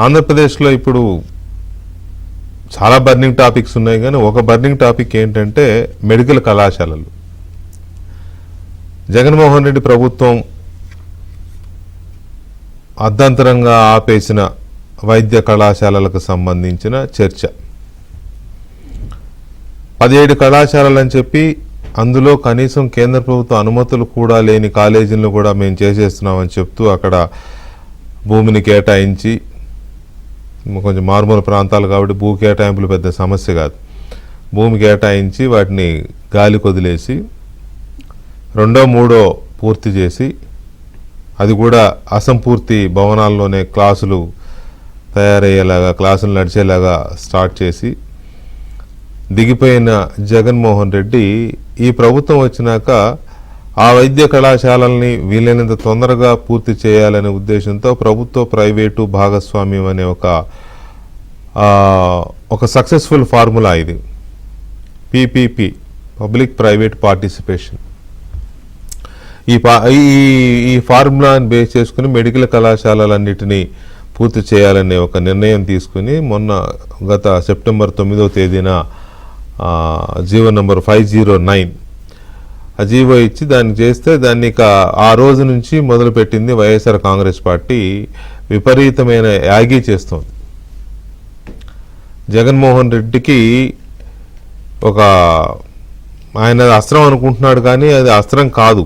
ఆంధ్రప్రదేశ్లో ఇప్పుడు చాలా బర్నింగ్ టాపిక్స్ ఉన్నాయి, కానీ ఒక బర్నింగ్ టాపిక్ ఏంటంటే మెడికల్ కళాశాలలు. జగన్మోహన్ రెడ్డి ప్రభుత్వం అర్ధంతరంగా ఆపేసిన వైద్య కళాశాలలకు సంబంధించిన చర్చ. 17 కళాశాలలు అని చెప్పి అందులో కనీసం కేంద్ర ప్రభుత్వ అనుమతులు కూడా లేని కాలేజీలను కూడా మేము చేసేస్తున్నామని చెప్తూ అక్కడ భూమిని కేటాయించి, కొంచెం మారుమూల ప్రాంతాలు కాబట్టి భూ కేటాయింపులు పెద్ద సమస్య కాదు, భూమి కేటాయించి వాటిని గాలి కొదిలేసి 2ో 3ో పూర్తి చేసి, అది కూడా అసంపూర్తి భవనాల్లోనే క్లాసులు తయారయ్యేలాగా, క్లాసులు నడిచేలాగా స్టార్ట్ చేసి దిగిపోయిన జగన్మోహన్ రెడ్డి ఈ ప్రభుత్వం వచ్చినాక ఆ వైద్య కళాశాలల్ని వీలైనంత తొందరగా పూర్తి చేయాలనే ఉద్దేశంతో ప్రభుత్వ ప్రైవేటు భాగస్వామ్యం అనే ఒక సక్సెస్ఫుల్ ఫార్ములా ఇది, పీపీపీ, పబ్లిక్ ప్రైవేట్ పార్టిసిపేషన్. ఈ ఫార్ములాని బేస్ చేసుకుని మెడికల్ కళాశాలలన్నిటినీ పూర్తి చేయాలనే ఒక నిర్ణయం తీసుకుని గత సెప్టెంబర్ 9వ తేదీన జీవో నంబర్ 509 ఆ జీవో ఇచ్చి దాన్ని చేస్తే, దాన్ని ఆ రోజు నుంచి మొదలుపెట్టింది వైఎస్ఆర్ కాంగ్రెస్ పార్టీ విపరీతమైన యాగీ చేస్తోంది. జగన్మోహన్ రెడ్డికి ఆయన అస్త్రం అనుకుంటున్నాడు, కానీ అది అస్త్రం కాదు.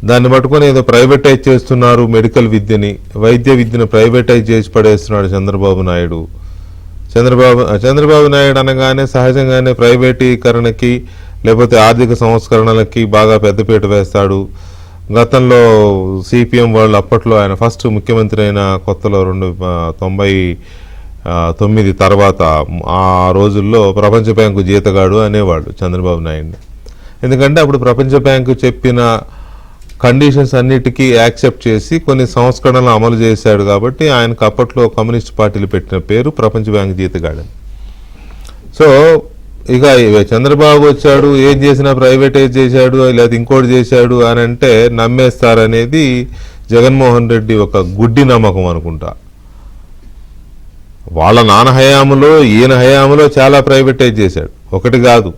దాన్ని పట్టుకొని ఏదో ప్రైవేటైజ్ చేస్తున్నారు మెడికల్ విద్యని, వైద్య విద్యను ప్రైవేటైజ్ చేసి పడేస్తున్నాడు చంద్రబాబు నాయుడు. చంద్రబాబు నాయుడు అనగానే సహజంగానే ప్రైవేటీకరణకి లేకపోతే ఆర్థిక సంస్కరణలకి బాగా పెద్దపీట వేస్తాడు. గతంలో సిపిఎం వాళ్ళు అప్పట్లో ఆయన ఫస్ట్ ముఖ్యమంత్రి అయిన కొత్తలో 1999 తర్వాత ఆ రోజుల్లో ప్రపంచ బ్యాంకు జీతగాడు అనేవాళ్ళు చంద్రబాబు నాయుడిని. ఎందుకంటే అప్పుడు ప్రపంచ బ్యాంకు చెప్పిన కండిషన్స్ అన్నిటికీ యాక్సెప్ట్ చేసి కొన్ని సంస్కరణలు అమలు చేశాడు కాబట్టి ఆయనకు అప్పట్లో కమ్యూనిస్ట్ పార్టీలు పెట్టిన పేరు ప్రపంచ బ్యాంకు జీతగాడని. సో ఇక చంద్రబాబు వచ్చాడు, ఏం చేసినా ప్రైవేటైజ్ చేశాడు లేదా ఇంకోటి చేశాడు అని అంటే నమ్మేస్తారనేది జగన్మోహన్ రెడ్డి ఒక గుడ్డి నమ్మకం అనుకుంటా. వాళ్ళ నాన్న హయాంలో ఈయన హయాంలో చాలా ప్రైవేటైజ్ చేశాడు, ఒకటి కాదు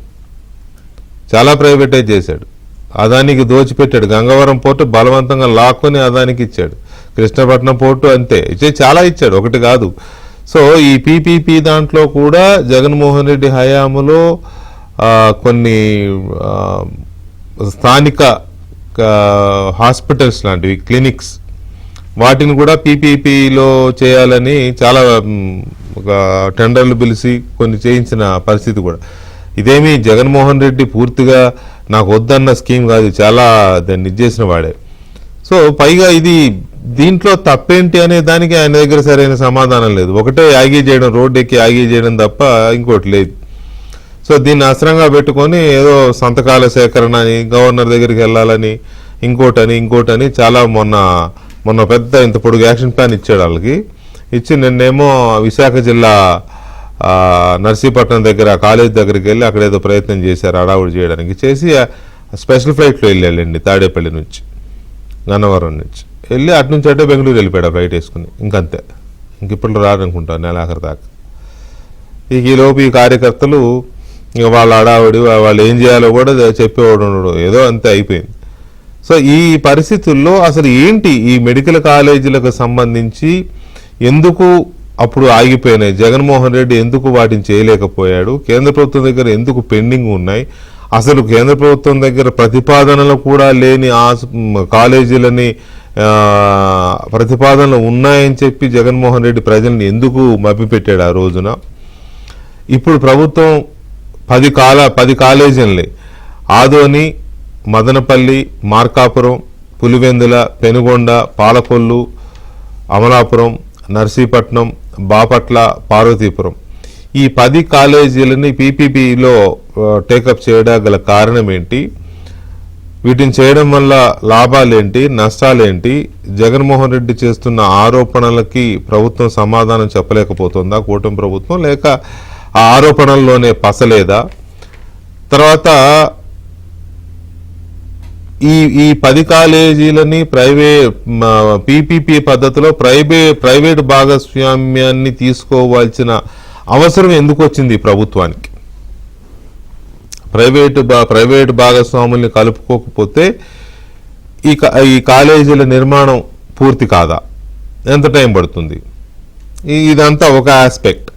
చాలా ప్రైవేటైజ్ చేశాడు. అదానికి దోచిపెట్టాడు, గంగవరం పోర్టు బలవంతంగా లాక్కొని అదానికి ఇచ్చాడు, కృష్ణపట్నం పోర్టు అంతే, చాలా ఇచ్చాడు, ఒకటి కాదు. సో ఈ పీపీపీ దాంట్లో కూడా జగన్మోహన్ రెడ్డి హయాంలో కొన్ని స్థానిక హాస్పిటల్స్ లాంటివి, క్లినిక్స్, వాటిని కూడా పీపీపీలో చేయాలని చాలా టెండర్లు పిలిచి కొన్ని చేయించిన పరిస్థితి కూడా. ఇదేమి జగన్మోహన్ రెడ్డి పూర్తిగా నాకు వద్దన్న స్కీమ్ కాదు, చాలా దాన్ని ఇచ్చేసిన వాడే. సో పైగా దీంట్లో తప్పేంటి అనే దానికి ఆయన దగ్గర సరైన సమాధానం లేదు. ఒకటే యాగీ చేయడం, రోడ్డు ఎక్కి యాగీ చేయడం తప్ప ఇంకోటి లేదు. సో దీన్ని అస్త్రంగా పెట్టుకొని ఏదో సంతకాల సేకరణ అని, గవర్నర్ దగ్గరికి వెళ్ళాలని, ఇంకోటని చాలా మొన్న పెద్ద ఇంత పొడుగు యాక్షన్ ప్లాన్ ఇచ్చాడు వాళ్ళకి. ఇచ్చి నిన్నేమో విశాఖ జిల్లా నర్సీపట్నం దగ్గర కాలేజ్ దగ్గరికి వెళ్ళి అక్కడ ఏదో ప్రయత్నం చేశారు హడావుడి చేయడానికి. చేసి స్పెషల్ ఫ్లైట్లో వెళ్ళాడండి, తాడేపల్లి నుంచి గన్నవరం నుంచి వెళ్ళి అటు నుంచి అంటే బెంగళూరు వెళ్ళిపోయాడు ఫ్లైట్ వేసుకుని. ఇంకంతే, ఇప్పుడు రారనుకుంటాను నెలాఖరు దాకా. ఈలోపు ఈ కార్యకర్తలు ఇక వాళ్ళ హడావుడి, వాళ్ళు ఏం చేయాలో కూడా చెప్పేవాడు ఉండడు, ఏదో అంతే అయిపోయింది. సో ఈ పరిస్థితుల్లో అసలు ఏంటి ఈ మెడికల్ కాలేజీలకు సంబంధించి ఎందుకు అప్పుడు ఆగిపోయినాయి, జగన్మోహన్ రెడ్డి ఎందుకు వాటిని చేయలేకపోయాడు, కేంద్ర ప్రభుత్వం దగ్గర ఎందుకు పెండింగ్ ఉన్నాయి, అసలు కేంద్ర ప్రభుత్వం దగ్గర ప్రతిపాదనలు కూడా లేని కాలేజీలని ప్రతిపాదనలు ఉన్నాయని చెప్పి జగన్మోహన్ రెడ్డి ప్రజల్ని ఎందుకు మభ్యపెట్టాడు ఆ రోజున. ఇప్పుడు ప్రభుత్వం 10 కాలేజీలని ఆదోని, మదనపల్లి, మార్కాపురం, పులివెందుల, పెనుగొండ, పాలకొల్లు, అమలాపురం, నర్సీపట్నం, బాపట్ల, పార్వతీపురం, ఈ 10 కాలేజీలని పీపీపీలో టేకప్ చేయడం గల కారణం ఏంటి, వీటిని చేయడం వల్ల లాభాలేంటి, నష్టాలేంటి, జగన్మోహన్ రెడ్డి చేస్తున్న ఆరోపణలకి ప్రభుత్వం సమాధానం చెప్పలేకపోతుందా కూటమి ప్రభుత్వం, లేక ఆ ఆరోపణల్లోనే పసలేదా? తర్వాత ఈ 10 కాలేజీలని పీపీపీ పద్ధతిలో ప్రైవేట్ భాగస్వామ్యాన్ని తీసుకోవాల్సిన అవసరం ఎందుకు వచ్చింది ప్రభుత్వానికి? ప్రైవేట్ భాగస్వాముల్ని కలుపుకోకపోతే ఈ కాలేజీల నిర్మాణం పూర్తి కాదా? ఎంత టైం పడుతుంది? ఇదంతా ఒక ఆస్పెక్ట్.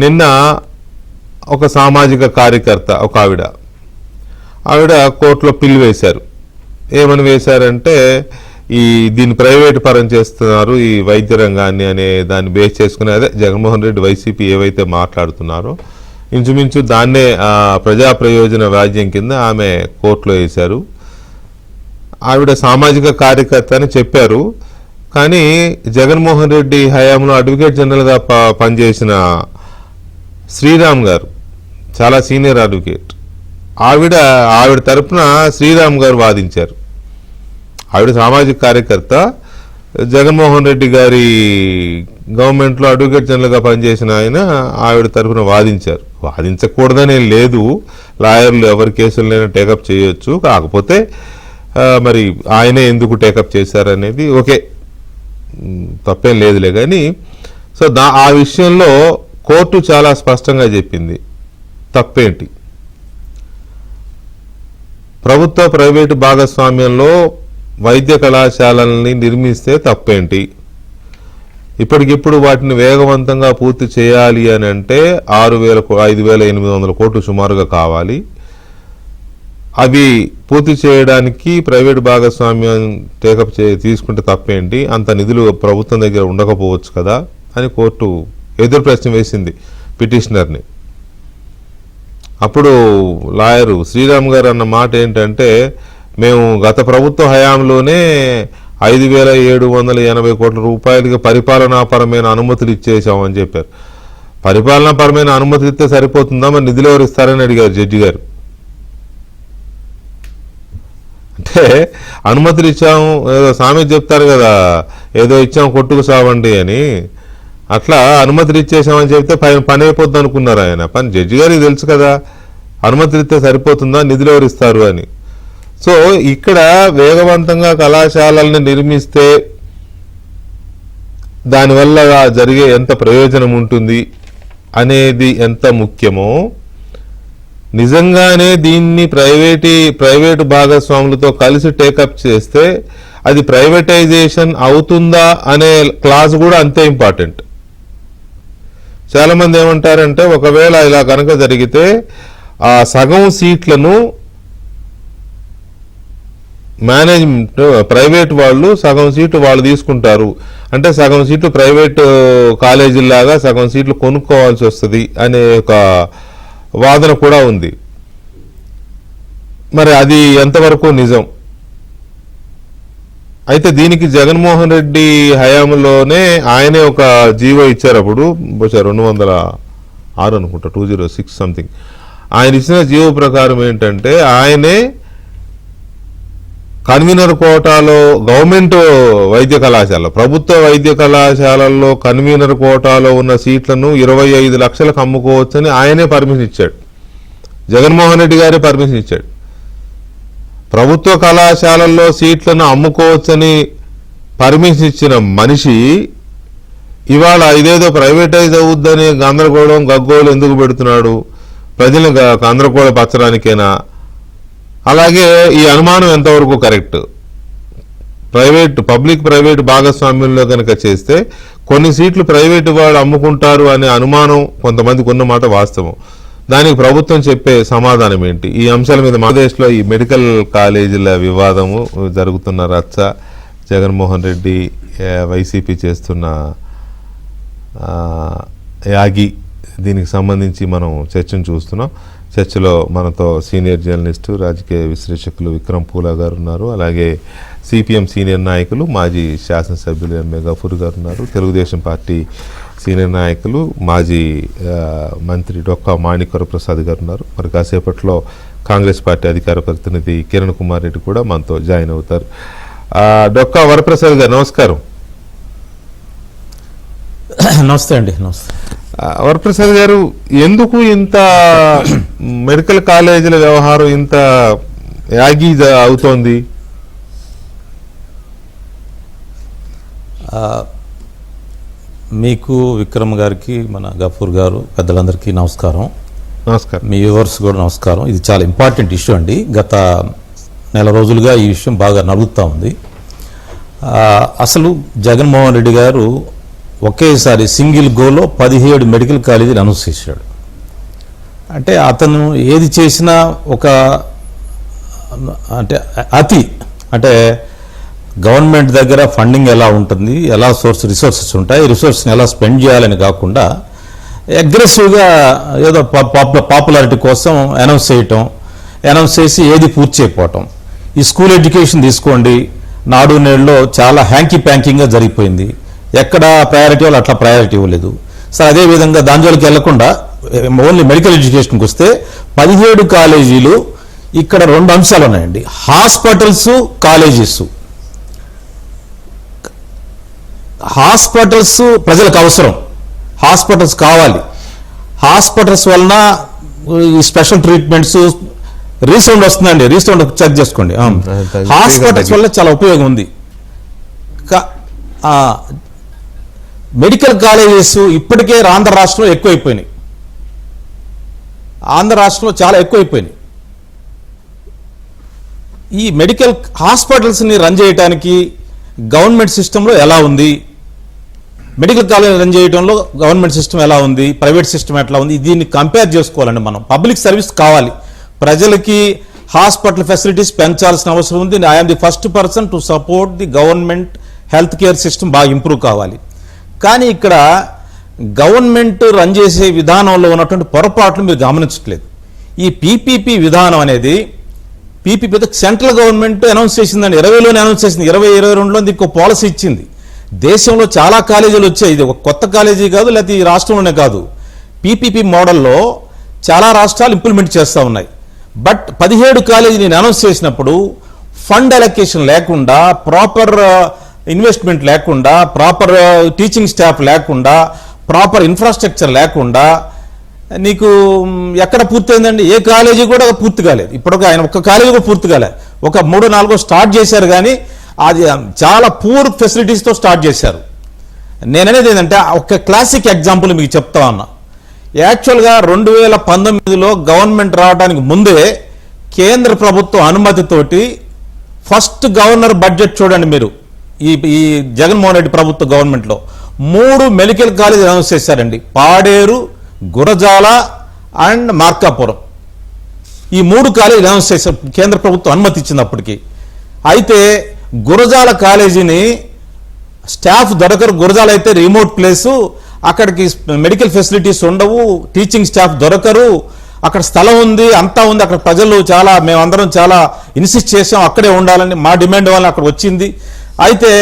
నిన్న ఒక సామాజిక కార్యకర్త, ఒక ఆవిడ కోర్టులో పిల్లు వేశారు. ఏమని వేశారంటే, దీన్ని ప్రైవేట్ పరం చేస్తున్నారు ఈ వైద్య రంగాన్ని అనే దాన్ని బేస్ చేసుకుని, అదే జగన్మోహన్ రెడ్డి వైసీపీ ఏవైతే మాట్లాడుతున్నారో ఇంచుమించు దాన్నే ప్రజా ప్రయోజన వ్యాజ్యం కింద ఆమె కోర్టులో వేశారు. ఆవిడ సామాజిక కార్యకర్త అని చెప్పారు. కానీ జగన్మోహన్ రెడ్డి హయాంలో అడ్వకేట్ జనరల్గా పనిచేసిన శ్రీరామ్ గారు, చాలా సీనియర్ అడ్వకేట్, ఆవిడ తరపున శ్రీరామ్ గారు వాదించారు. ఆవిడ సామాజిక కార్యకర్త, జగన్మోహన్ రెడ్డి గారి గవర్నమెంట్లో అడ్వకేట్ జనరల్గా పనిచేసిన ఆయన ఆవిడ తరపున వాదించారు. వాదించకూడదనే లేదు, లాయర్లు ఎవరి కేసులైనా టేకప్ చేయొచ్చు. కాకపోతే మరి ఆయనే ఎందుకు టేకప్ చేశారనేది ఓకే, తప్పేం లేదులే. కానీ సో ఆ విషయంలో కోర్టు చాలా స్పష్టంగా చెప్పింది తప్పేంటి. ప్రభుత్వ ప్రైవేటు భాగస్వామ్యంలో వైద్య కళాశాలల్ని నిర్మిస్తే తప్పేంటి? ఇప్పటికిప్పుడు వాటిని వేగవంతంగా పూర్తి చేయాలి అని అంటే 5,800 కోట్లు సుమారుగా కావాలి. అవి పూర్తి చేయడానికి ప్రైవేటు భాగస్వామ్యం టేకప్ తీసుకుంటే తప్పేంటి? అంత నిధులు ప్రభుత్వం దగ్గర ఉండకపోవచ్చు కదా అని కోర్టు ఎదురు ప్రశ్న వేసింది పిటిషనర్ని. అప్పుడు లాయరు శ్రీరామ్ గారు అన్న మాట ఏంటంటే, మేము గత ప్రభుత్వ హయాంలోనే 5,780 కోట్ల రూపాయలకి పరిపాలనాపరమైన అనుమతులు ఇచ్చేసామని చెప్పారు. పరిపాలనాపరమైన అనుమతులు ఇస్తే సరిపోతుందా, మరి నిధులు ఎవరు ఇస్తారని అడిగారు జడ్జి గారు. అంటే అనుమతులు ఇచ్చాము, ఏదో సామెత చెప్తారు కదా, ఏదో ఇచ్చాము కొట్టుకు సావండి అని, అట్లా అనుమతులు ఇచ్చేసామని చెప్తే పని అయిపోద్ది అనుకున్నారు ఆయన. జడ్జి గారికి తెలుసు కదా అనుమతులు ఇస్తే సరిపోతుందా, నిధులు ఎవరు ఇస్తారు అని. సో ఇక్కడ వేగవంతంగా కళాశాలల్ని నిర్మిస్తే దానివల్ల జరిగే ఎంత ప్రయోజనం ఉంటుంది అనేది ఎంత ముఖ్యమో, నిజంగానే దీన్ని ప్రైవేటు భాగస్వాములతో కలిసి టేకప్ చేస్తే అది ప్రైవేటైజేషన్ అవుతుందా అనే క్లాజ్ కూడా అంతే ఇంపార్టెంట్. చాలా మంది ఏమంటారంటే, ఒకవేళ ఇలా కనుక జరిగితే ఆ సగం సీట్లను మేనేజ్మెంట్ ప్రైవేట్ వాళ్ళు సగం సీట్లు వాళ్ళు తీసుకుంటారు, అంటే సగం సీట్లు ప్రైవేట్ కాలేజీలాగా సగం సీట్లు కొనుక్కోవాల్సి వస్తుంది అనే ఒక వాదన కూడా ఉంది. మరి అది ఎంతవరకు నిజం? అయితే దీనికి జగన్మోహన్ రెడ్డి హయాంలోనే ఆయనే ఒక జీవో ఇచ్చారు. అప్పుడు బహుశా 206 అనుకుంటా, 206 సంథింగ్. ఆయన ఇచ్చిన జీవో ప్రకారం ఏంటంటే, ఆయనే కన్వీనర్ కోటాలో గవర్నమెంట్ వైద్య కళాశాల, ప్రభుత్వ వైద్య కళాశాలల్లో కన్వీనర్ కోటాలో ఉన్న సీట్లను 25 లక్షలకు అమ్ముకోవచ్చని ఆయనే పర్మిషన్ ఇచ్చాడు. జగన్మోహన్ రెడ్డి గారే పర్మిషన్ ఇచ్చాడు. ప్రభుత్వ కళాశాలల్లో సీట్లను అమ్ముకోవచ్చని పర్మిషన్ ఇచ్చిన మనిషి ఇవాళ ఇదేదో ప్రైవేటైజ్ అవుద్దని గందరగోళం గగ్గోలు ఎందుకు పెడుతున్నాడు? ప్రజలను గందరగోళపరచడానికేనా? అలాగే ఈ అనుమానం ఎంతవరకు కరెక్ట్? పబ్లిక్ ప్రైవేట్ భాగస్వామ్యంలో కనుక చేస్తే కొన్ని సీట్లు ప్రైవేటు వాళ్ళు అమ్ముకుంటారు అనే అనుమానం కొంతమందికి ఉన్నమాట వాస్తవం. దానికి ప్రభుత్వం చెప్పే సమాధానం ఏంటి? ఈ అంశాల మీద ఆంధ్రప్రదేశ్లో ఈ మెడికల్ కాలేజీల వివాదము జరుగుతున్న రచ్చ, జగన్మోహన్ రెడ్డి వైసీపీ చేస్తున్న యాగి, దీనికి సంబంధించి మనం చర్చను చూస్తున్నాం. చర్చలో మనతో సీనియర్ జర్నలిస్టు, రాజకీయ విశ్లేషకులు విక్రమ్ పూలా గారు ఉన్నారు. అలాగే సిపిఎం సీనియర్ నాయకులు, మాజీ శాసనసభ్యులు ఎంఏ గఫూర్ గారు ఉన్నారు. తెలుగుదేశం పార్టీ సీనియర్ నాయకులు, మాజీ మంత్రి డొక్కా మాణిక్య ప్రసాద్ గారు ఉన్నారు. మరి కాసేపట్లో కాంగ్రెస్ పార్టీ అధికార ప్రతినిధి కిరణ్ కుమార్ రెడ్డి కూడా మనతో జాయిన్ అవుతారు. డొక్కా వరప్రసాద్ గారు నమస్కారం. నమస్తే అండి. నమస్తే వరప్రసాద్ గారు, ఎందుకు ఇంత మెడికల్ కాలేజీల వ్యవహారం ఇంత యాగి అవుతోంది? మీకు విక్రమ్ గారికి, మన గఫూర్ గారు, పెద్దలందరికీ నమస్కారం. నమస్కారం. మీ వ్యూవర్స్ కూడా నమస్కారం. ఇది చాలా ఇంపార్టెంట్ ఇష్యూ అండి. గత నెల రోజులుగా ఈ విషయం బాగా నడుగుతూ ఉంది. అసలు జగన్మోహన్ రెడ్డి గారు ఒకేసారి సింగిల్ గోలో 17 మెడికల్ కాలేజీలు అనౌన్స్ చేశాడు. అంటే అతను ఏది చేసినా ఒక అంటే గవర్నమెంట్ దగ్గర ఫండింగ్ ఎలా ఉంటుంది, ఎలా రిసోర్సెస్ ఉంటాయి, రిసోర్స్ని ఎలా స్పెండ్ చేయాలని కాకుండా అగ్రెసివ్గా ఏదో పాపులారిటీ కోసం అనౌన్స్ చేసి ఏది పూర్తి చేయకపోవటం. ఈ స్కూల్ ఎడ్యుకేషన్ తీసుకోండి, నాడు నేడులో చాలా హ్యాంకీ ప్యాంకింగ్గా జరిగిపోయింది. ఎక్కడ ప్రయారిటీ వాళ్ళు అట్లా ప్రయారిటీ ఇవ్వలేదు. సరే, అదేవిధంగా దాంజోలికి వెళ్లకుండా ఓన్లీ మెడికల్ ఎడ్యుకేషన్కి వస్తే 17 కాలేజీలు. ఇక్కడ 2 అంశాలు ఉన్నాయండి. Hospitals, colleges. హాస్పిటల్స్ ప్రజలకు అవసరం, హాస్పిటల్స్ కావాలి. హాస్పిటల్స్ వలన ఈ స్పెషల్ ట్రీట్మెంట్స్, రీసౌండ్ వస్తుందండి, రీసౌండ్ చెక్ చేసుకోండి. హాస్పిటల్స్ వల్ల చాలా ఉపయోగం ఉంది. మెడికల్ కాలేజెస్ ఇప్పటికే ఆంధ్ర రాష్ట్రంలో ఎక్కువైపోయినాయి. ఆంధ్ర రాష్ట్రంలో చాలా ఎక్కువైపోయినాయి. ఈ మెడికల్ హాస్పిటల్స్ని రన్ చేయడానికి గవర్నమెంట్ సిస్టంలో ఎలా ఉంది, మెడికల్ కాలేజ్ రన్ చేయడంలో గవర్నమెంట్ సిస్టమ్ ఎలా ఉంది, ప్రైవేట్ సిస్టమ్ ఎట్లా ఉంది, దీన్ని కంపేర్ చేసుకోవాలండి. మనం పబ్లిక్ సర్వీస్ కావాలి, ప్రజలకి హాస్పిటల్ ఫెసిలిటీస్ పెంచాల్సిన అవసరం ఉంది. I'm the first person to support the government health care system బాగా ఇంప్రూవ్ కావాలి. కానీ ఇక్కడ గవర్నమెంట్ రన్ చేసే విధానంలో ఉన్నటువంటి పొరపాట్లు మీరు గమనించట్లేదు. ఈ పీపీపీ విధానం అనేది సెంట్రల్ గవర్నమెంట్ అనౌన్స్ చేసిందండి. 20లోనే అనౌన్స్ చేసింది. 2022లో దీనికి ఒక పాలసీ ఇచ్చింది. దేశంలో చాలా కాలేజీలు వచ్చాయి. ఇది ఒక కొత్త కాలేజీ కాదు, లేకపోతే ఈ రాష్ట్రంలోనే కాదు. పీపీపీ మోడల్లో చాలా రాష్ట్రాలు ఇంప్లిమెంట్ చేస్తూ ఉన్నాయి. బట్ 17 కాలేజీని అనౌన్స్ చేసినప్పుడు ఫండ్ అలొకేషన్ లేకుండా, ప్రాపర్ ఇన్వెస్ట్మెంట్ లేకుండా, ప్రాపర్ టీచింగ్ స్టాఫ్ లేకుండా, ప్రాపర్ ఇన్ఫ్రాస్ట్రక్చర్ లేకుండా నీకు ఎక్కడ పూర్తయిందండి? ఏ కాలేజీ కూడా పూర్తి కాలేదు. ఇప్పుడు ఆయన ఒక్క కాలేజీ కూడా పూర్తి కాలేదు. ఒక 3-4 స్టార్ట్ చేశారు, కానీ అది చాలా పూర్ ఫెసిలిటీస్తో స్టార్ట్ చేశారు. నేననేది ఏంటంటే ఒక క్లాసిక్ ఎగ్జాంపుల్ మీకు చెప్తా ఉన్నా. యాక్చువల్గా 2019లో గవర్నమెంట్ రావడానికి ముందే కేంద్ర ప్రభుత్వం అనుమతితోటి ఫస్ట్ గవర్నర్ బడ్జెట్ చూడండి మీరు. ఈ జగన్మోహన్ రెడ్డి ప్రభుత్వ గవర్నమెంట్లో 3 మెడికల్ కాలేజీలు అనౌన్స్ చేశారండి. పాడేరు, గురజాల అండ్ మార్కాపురం. ఈ 3 కాలేజీలు అనౌన్స్ చేశారు, కేంద్ర ప్రభుత్వం అనుమతి ఇచ్చినప్పటికీ. అయితే గురజాల కాలేజీని స్టాఫ్ దొరకరు. గురజాల అయితే రిమోట్ ప్లేసు, అక్కడికి మెడికల్ ఫెసిలిటీస్ ఉండవు, టీచింగ్ స్టాఫ్ దొరకరు. అక్కడ స్థలం ఉంది, అంతా ఉంది. అక్కడ ప్రజలు మేమందరం చాలా ఇన్సిస్ట్ చేసాం అక్కడే ఉండాలని. మా డిమాండ్ వల్ల అక్కడ వచ్చింది. అయితే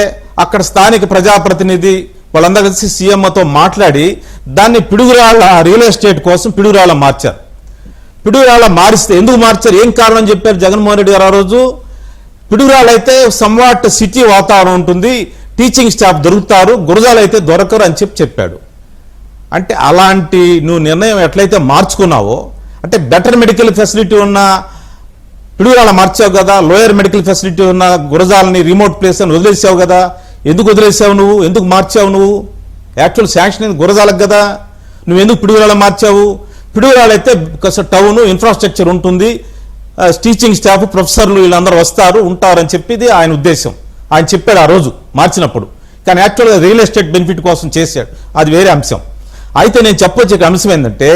అక్కడ స్థానిక ప్రజాప్రతినిధి వాళ్ళందరూ కలిసి సీఎంతో మాట్లాడి దాన్ని పిడుగురాళ్ల రియల్ ఎస్టేట్ కోసం పిడుగురాళ్ల మార్చారు. పిడుగురాళ్ల మారిస్తే ఎందుకు మార్చారు, ఏం కారణం చెప్పారు జగన్మోహన్ రెడ్డి గారు ఆ రోజు? పిడుగురాళ్ళు అయితే సమ్వాట్ సిటీ వాతావరణం ఉంటుంది, టీచింగ్ స్టాఫ్ దొరుకుతారు, గురజాలు అయితే దొరకరు అని చెప్పాడు. అంటే అలాంటి నువ్వు నిర్ణయం ఎట్లయితే మార్చుకున్నావో, అంటే బెటర్ మెడికల్ ఫెసిలిటీ ఉన్న పిడుగురాళ్ళ మార్చావు కదా, లోయర్ మెడికల్ ఫెసిలిటీ ఉన్న గురజాలని రిమోట్ ప్లేస్ అని వదిలేసావు కదా. ఎందుకు వదిలేసావు నువ్వు, ఎందుకు మార్చావు నువ్వు? యాక్చువల్ శాంక్షన్ అయింది గురజాలకు కదా, నువ్వు ఎందుకు పిడుగురాళ్ళ మార్చావు? పిడుగురాళ్ళు అయితే టౌన్ ఇన్ఫ్రాస్ట్రక్చర్ ఉంటుంది, టీచింగ్ స్టాఫ్ ప్రొఫెసర్లు వీళ్ళందరూ వస్తారు ఉంటారని చెప్పేది ఆయన ఉద్దేశం. ఆయన చెప్పాడు ఆ రోజు మార్చినప్పుడు. కానీ యాక్చువల్గా రియల్ ఎస్టేట్ బెనిఫిట్ కోసం చేశాడు, అది వేరే అంశం. అయితే నేను చెప్పొచ్చే అంశం ఏంటంటే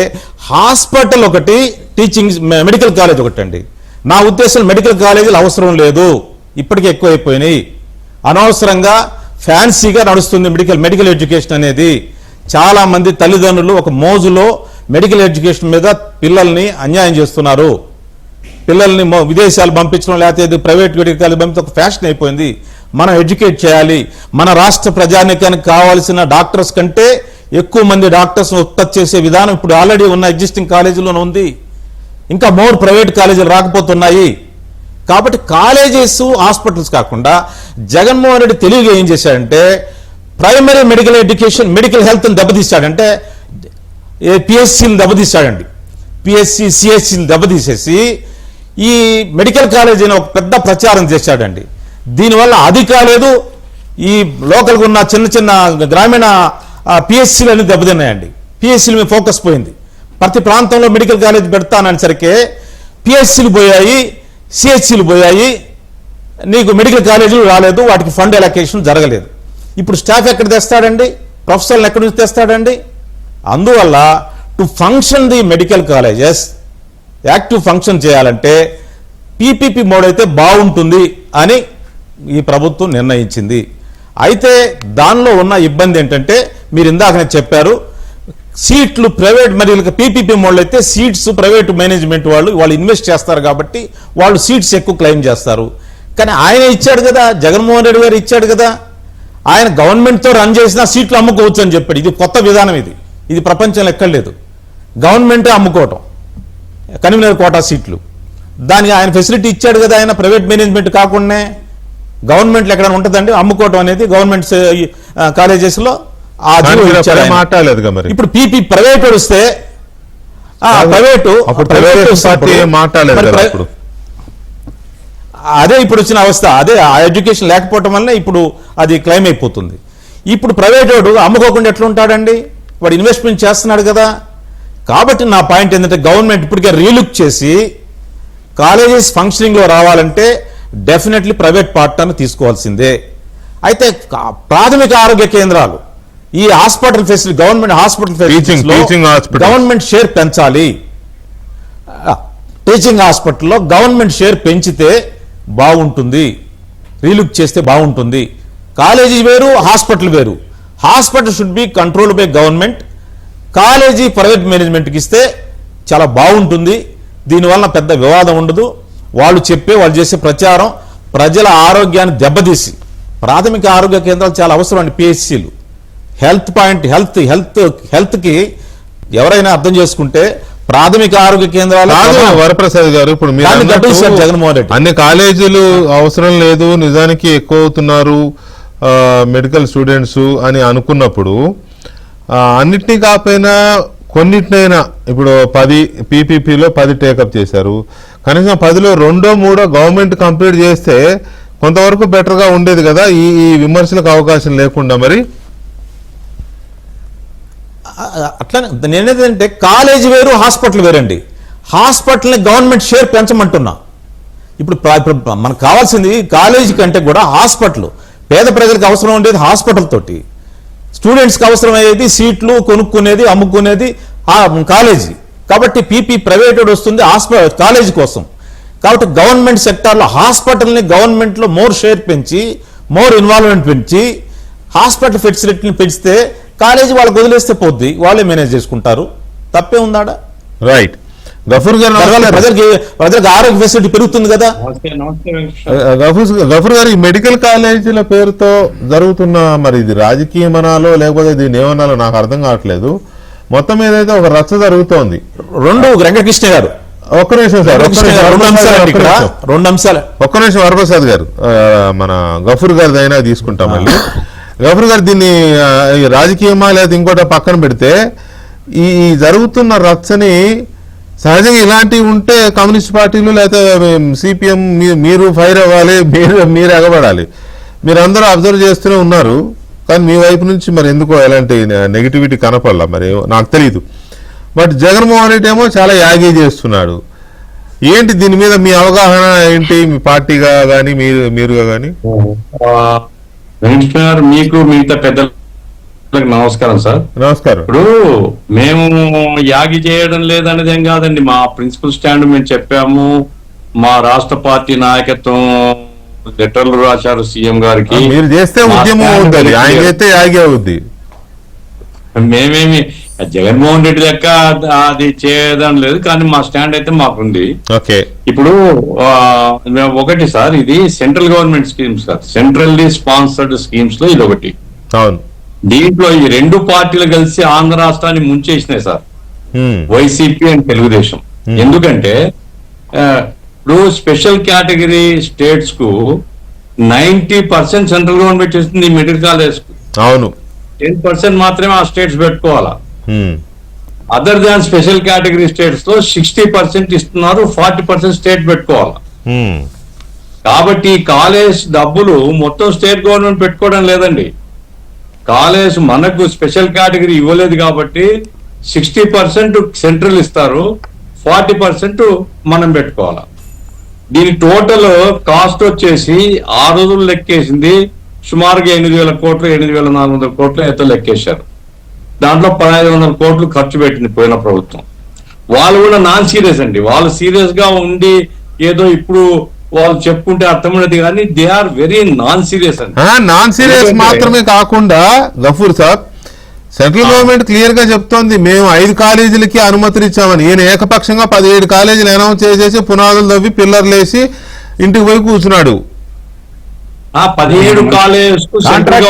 హాస్పిటల్ ఒకటి, టీచింగ్ మెడికల్ కాలేజ్ ఒకటి అండి. నా ఉద్దేశం మెడికల్ కాలేజీలు అవసరం లేదు, ఇప్పటికే ఎక్కువైపోయినాయి. అనవసరంగా ఫ్యాన్సీగా నడుస్తుంది మెడికల్ ఎడ్యుకేషన్ అనేది. చాలా మంది తల్లిదండ్రులు ఒక మోజులో మెడికల్ ఎడ్యుకేషన్ మీద పిల్లల్ని అన్యాయం చేస్తున్నారు. పిల్లల్ని విదేశాలు పంపించడం, లేకపోతే ప్రైవేట్ మెడికల్ పంపించడం ఒక ఫ్యాషన్ అయిపోయింది. మనం ఎడ్యుకేట్ చేయాలి. మన రాష్ట్ర ప్రజానికానికి కావాల్సిన డాక్టర్స్ కంటే ఎక్కువ మంది డాక్టర్స్ ఉత్పత్తి చేసే విధానం ఇప్పుడు ఆల్రెడీ ఉన్న ఎగ్జిస్టింగ్ కాలేజీలోనే ఉంది. ఇంకా మోర్ ప్రైవేట్ కాలేజీలు రాకపోతున్నాయి. కాబట్టి కాలేజెస్, హాస్పిటల్స్ కాకుండా జగన్మోహన్ రెడ్డి తెలివిగా ఏం చేశాడంటే ప్రైమరీ మెడికల్ ఎడ్యుకేషన్, మెడికల్ హెల్త్ని దెబ్బతీశాడంటే పిఎస్సీని దెబ్బతీశాడండి. పిఎస్సీ, సిఎస్సీని దెబ్బతీసేసి ఈ మెడికల్ కాలేజ్ అని ఒక పెద్ద ప్రచారం చేశాడండి. దీనివల్ల అది కాలేదు, ఈ లోకల్గా ఉన్న చిన్న చిన్న గ్రామీణ పిఎస్సీలు అన్ని దెబ్బతిన్నాయండి. పిఎస్సీల మీద ఫోకస్ పోయింది. ప్రతి ప్రాంతంలో మెడికల్ కాలేజ్ పెడతాననేసరికి పిఎస్సీలు పోయాయి, సిహెచ్సీలు పోయాయి, నీకు మెడికల్ కాలేజీలు రాలేదు, వాటికి ఫండ్ ఎలకేషన్ జరగలేదు. ఇప్పుడు స్టాఫ్ ఎక్కడ తెస్తాడండి, ప్రొఫెసర్లు ఎక్కడి నుంచి తెస్తాడండి? అందువల్ల to function the medical colleges active function చేయాలంటే పీపీపీ మోడ్ అయితే బాగుంటుంది అని ఈ ప్రభుత్వం నిర్ణయించింది. అయితే దానిలో ఉన్న ఇబ్బంది ఏంటంటే మీరు ఇందాకనే చెప్పారు, సీట్లు ప్రైవేట్ మరియు పీపీపీ మోడ్లో అయితే సీట్స్ ప్రైవేట్ మేనేజ్మెంట్ వాళ్ళు ఇన్వెస్ట్ చేస్తారు కాబట్టి వాళ్ళు సీట్స్ ఎక్కువ క్లెయిమ్ చేస్తారు. కానీ ఆయన ఇచ్చాడు కదా, జగన్మోహన్ రెడ్డి గారు ఇచ్చాడు కదా, ఆయన గవర్నమెంట్తో రన్ చేసిన సీట్లు అమ్ముకోవచ్చు అని చెప్పాడు. ఇది కొత్త విధానం, ఇది ప్రపంచంలో ఎక్కడలేదు. గవర్నమెంటే అమ్ముకోవటం కన్వీనర్ కోటా సీట్లు, దానికి ఆయన ఫెసిలిటీ ఇచ్చాడు కదా. ఆయన ప్రైవేట్ మేనేజ్మెంట్ కాకుండా గవర్నమెంట్లో ఎక్కడైనా ఉంటుందండి అమ్ముకోవటం అనేది గవర్నమెంట్ కాలేజెస్లో. మాట్లాడలేదు మరి. ఇప్పుడు పీపీ ప్రైవేట్ వస్తే మాట్లాడలేదు, అదే ఇప్పుడు వచ్చిన అవస్థ. అదే ఆ ఎడ్యుకేషన్ లేకపోవటం వల్ల ఇప్పుడు అది క్లెయిమ్ అయిపోతుంది. ఇప్పుడు ప్రైవేట్ వాడు అమ్ముకోకుండా ఎట్లా ఉంటాడండి, వాడు ఇన్వెస్ట్మెంట్ చేస్తున్నాడు కదా. కాబట్టి నా పాయింట్ ఏంటంటే గవర్నమెంట్ ఇప్పటికే రీలుక్ చేసి కాలేజెస్ ఫంక్షనింగ్లో రావాలంటే డెఫినెట్లీ ప్రైవేట్ పార్ట్నర్ని తీసుకోవాల్సిందే. అయితే ప్రాథమిక ఆరోగ్య కేంద్రాలు, ఈ హాస్పిటల్ ఫెసిలిటీ, గవర్నమెంట్ హాస్పిటల్ ఫెసిలిటీస్లో గవర్నమెంట్ షేర్ పెంచాలి. టీచింగ్ హాస్పిటల్లో గవర్నమెంట్ షేర్ పెంచితే బాగుంటుంది, రీలుక్ చేస్తే బాగుంటుంది. కాలేజీ వేరు, హాస్పిటల్ వేరు. Hospital should be controlled by government, college private మేనేజ్మెంట్కి ఇస్తే చాలా బాగుంటుంది. దీనివల్ల పెద్ద వివాదం ఉండదు. వాళ్ళు చేసే ప్రచారం ప్రజల ఆరోగ్యాన్ని దెబ్బతీసి, ప్రాథమిక ఆరోగ్య కేంద్రాలు చాలా అవసరం అండి. పిహెచ్సీలు హెల్త్కి ఎవరైనా అర్థం చేసుకుంటే ప్రాథమిక ఆరోగ్య కేంద్రాలు. వరప్రసాద్ గారు, ఇప్పుడు మీరు జగన్మోహన్ రెడ్డి అన్ని కాలేజీలు అవసరం లేదు, నిజానికి ఎక్కువ అవుతున్నారు మెడికల్ స్టూడెంట్స్ అని అనుకున్నప్పుడు అన్నిటినీ కాకపోయినా కొన్నిటినైనా, ఇప్పుడు 10 పీపీపీలో 10 టేకప్ చేశారు, కనీసం 10లో 2-3 గవర్నమెంట్ కంప్లీట్ చేస్తే కొంతవరకు బెటర్గా ఉండేది కదా, ఈ విమర్శలకు అవకాశం లేకుండా. మరి అట్లా నేనేదంటే కాలేజీ వేరు, హాస్పిటల్ వేరండి. హాస్పిటల్ని గవర్నమెంట్ షేర్ పెంచమంటున్నా. ఇప్పుడు మనకు కావాల్సింది కాలేజీ కంటే కూడా హాస్పిటల్. పేద ప్రజలకు అవసరం ఉండేది హాస్పిటల్ తోటి, స్టూడెంట్స్కి అవసరం అయ్యేది సీట్లు కొనుక్కునేది అమ్ముకునేది కాలేజీ. కాబట్టి పీపీ ప్రైవేట్ వస్తుంది కాలేజీ కోసం. కాబట్టి గవర్నమెంట్ సెక్టార్లో హాస్పిటల్ని గవర్నమెంట్లో మోర్ షేర్ పెంచి, మోర్ ఇన్వాల్వ్మెంట్ పెంచి, హాస్పిటల్ ఫెసిలిటీని పెంచితే కాలేజీ వాళ్ళకి వదిలేస్తే పోద్ది, వాళ్ళే మేనేజ్ చేసుకుంటారు. తప్పే ఉందాడా? రైట్. గఫూర్ గారు, ప్రజలకు ఆరోగ్య ఫెసిలిటీ పెరుగుతుంది కదా. గఫూర్ గారు, ఈ మెడికల్ కాలేజీల పేరుతో జరుగుతున్న మరి ఇది రాజకీయమనాలో లేకపోతే దీన్ని ఏమనాలో నాకు అర్థం కావట్లేదు. మొత్తం ఏదైతే ఒక రచ్చ జరుగుతోంది. వెంకటకృష్ణ గారు, ఒక్క నిమిషం సార్, రెండు అంశాలు. ఒక్క నిమిషం వరప్రసాద్ గారు, మన గఫూర్ గారిది అయినా తీసుకుంటాం మళ్ళీ. గఫూర్ గారు, దీన్ని రాజకీయమా లేదా ఇంకోట పక్కన పెడితే ఈ జరుగుతున్న రచ్చని సహజంగా ఇలాంటివి ఉంటే కమ్యూనిస్ట్ పార్టీలు లేకపోతే సిపిఎం మీరు ఫైర్ అవ్వాలి, మీరు ఎగబడాలి. మీరందరూ అబ్జర్వ్ చేస్తూనే ఉన్నారు, కానీ మీ వైపు నుంచి మరి ఎందుకో ఎలాంటి నెగిటివిటీ కనపడలా, మరి నాకు తెలియదు. బట్ జగన్మోహన్ రెడ్డి ఏమో చాలా యాగీ చేస్తున్నాడు. ఏంటి దీని మీద మీ అవగాహన ఏంటి, మీ పార్టీగా కానీ మీరుగా కానీ? వెంకటేశ్వర గారు, మీకు మిగతా పెద్దలకు నమస్కారం సార్. నమస్కారం. ఇప్పుడు మేము యాగి చేయడం లేదనేది ఏం కాదండి, మా ప్రిన్సిపల్ స్టాండ్ మేము చెప్పాము. మా రాష్ట్ర పార్టీ నాయకత్వం లెటర్లు రాశారు సీఎం గారికి. మీరు చేస్తే ఉద్యమం అవుతుంది, ఆయన చేస్తే యాగి అవుద్ది. మేమేమి జగన్మోహన్ రెడ్డి లెక్క అది చేయడం లేదు, కానీ మా స్టాండ్ అయితే మాకుంది. ఓకే. ఇప్పుడు ఒకటి సార్, ఇది సెంట్రల్ గవర్నమెంట్ స్కీమ్స్ కాదు, సెంట్రల్లీ స్పాన్సర్డ్ స్కీమ్స్ లో ఇది ఒకటి. అవును. దీంట్లో ఈ 2 పార్టీలు కలిసి ఆంధ్ర రాష్ట్రాన్ని ముంచేసినాయి సార్, వైసీపీ అండ్ తెలుగుదేశం. ఎందుకంటే ఇప్పుడు స్పెషల్ కేటగిరీ స్టేట్స్ కు 90% సెంట్రల్ గవర్నమెంట్ ఇస్తుంది మెడికల్ కాలేజ్ కు. అవును. 10% మాత్రమే ఆ స్టేట్స్ పెట్టుకోవాలా. Other than special category states లో 60% ఇస్తున్నారు, 40% స్టేట్ పెట్టుకోవాలి. ఉమ్. కాబట్టి కాలేజ్ డబ్బులు మొత్తం స్టేట్ గవర్నమెంట్ పెట్టుకోవడం లేదండి. కాలేజ్ మనకు స్పెషల్ కేటగిరీ ఇవ్వలేదు కాబట్టి 60% సెంట్రల్ ఇస్తారు, 40% మనం పెట్టుకోవాలి. దీని టోటల్ కాస్ట్ వచ్చేసి ఆ రోజులు లెక్కేసింది సుమారుగా 8,000 కోట్లు, 8,400 కోట్లు అయితే లెక్కేశారు. దాంట్లో 1,500 కోట్లు ఖర్చు పెట్టింది పోయిన ప్రభుత్వం. వాళ్ళు కూడా నాన్ సీరియస్ అండి, వాళ్ళు సీరియస్ గా ఉండి ఏదో ఇప్పుడు వాళ్ళు చెప్పుకుంటే అర్థమైనది కానీ they are very non serious అండి. నాన్ సీరియస్ మాత్రమే కాకుండా Gafoor Saab, central government clear గా చెప్తోంది మేము 5 కాలేజీలకి అనుమతులు ఇచ్చామని. ఈయన ఏకపక్షంగా 17 కాలేజీలు అనౌన్స్ చేసేసి పునాదులు తవ్వి పిల్లర్లు వేసి ఇంటికి పోయి కూర్చున్నాడు. 17 కాలేజ్ సెంట్రల్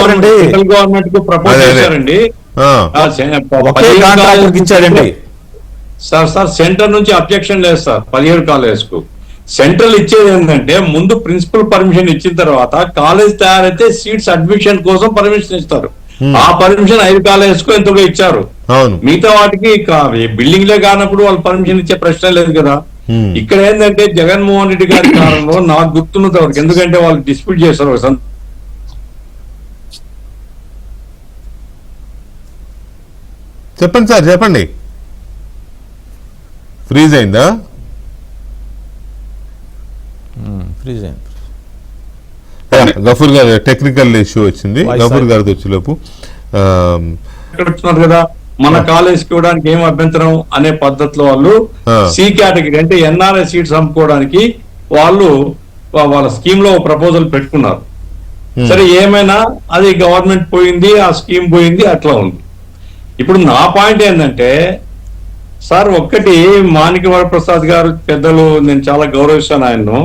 గవర్నమెంట్ కు ప్రపోజ్ చేశారండి. ఇచ్చాడండి సార్ సెంటర్ నుంచి అబ్జెక్షన్ లేదు సార్ 17 కాలేజ్ కు. సెంట్రల్ ఇచ్చేది ఏంటంటే ముందు ప్రిన్సిపల్ పర్మిషన్ ఇచ్చిన తర్వాత కాలేజ్ తయారైతే సీట్స్ అడ్మిషన్ కోసం పర్మిషన్ ఇస్తారు. ఆ పర్మిషన్ 5 కాలేజ్ కు ఎంతో ఇచ్చారు. మిగతా వాటికి బిల్డింగ్ లే కానప్పుడు వాళ్ళు పర్మిషన్ ఇచ్చే ప్రశ్న లేదు కదా. ఇక్కడ ఏంటంటే జగన్మోహన్ రెడ్డి గారి కాలంలో నాకు గుర్తున్నంత వరకు, ఎందుకంటే వాళ్ళు డిస్ప్యూట్ చేశారు. చెప్పండి సార్, చెప్పండి. ఫ్రీజ్ అయిందా? ఫ్రీజ్ అయింది. గఫూర్ గారు టెక్నికల్ ఇష్యూ వచ్చింది. గఫూర్ గారితో వచ్చేలోపు వచ్చినారు కదా, మన కాలేజ్ కి ఇవ్వడానికి ఏం అభ్యంతరం అనే పద్ధతిలో వాళ్ళు సి కేటగిరీ అంటే ఎన్ఆర్ఐ సీట్స్ అమ్ముకోవడానికి వాళ్ళు వాళ్ళ స్కీమ్ లో ప్రపోజల్ పెట్టుకున్నారు. సరే ఏమైనా అది గవర్నమెంట్ పోయింది, ఆ స్కీమ్ పోయింది, అట్లా ఉంది. ఇప్పుడు నా పాయింట్ ఏంటంటే సార్, ఒక్కటి మాణిక్య వరప్రసాద్ గారు పెద్దలు, నేను చాలా గౌరవిస్తాను ఆయన్ను.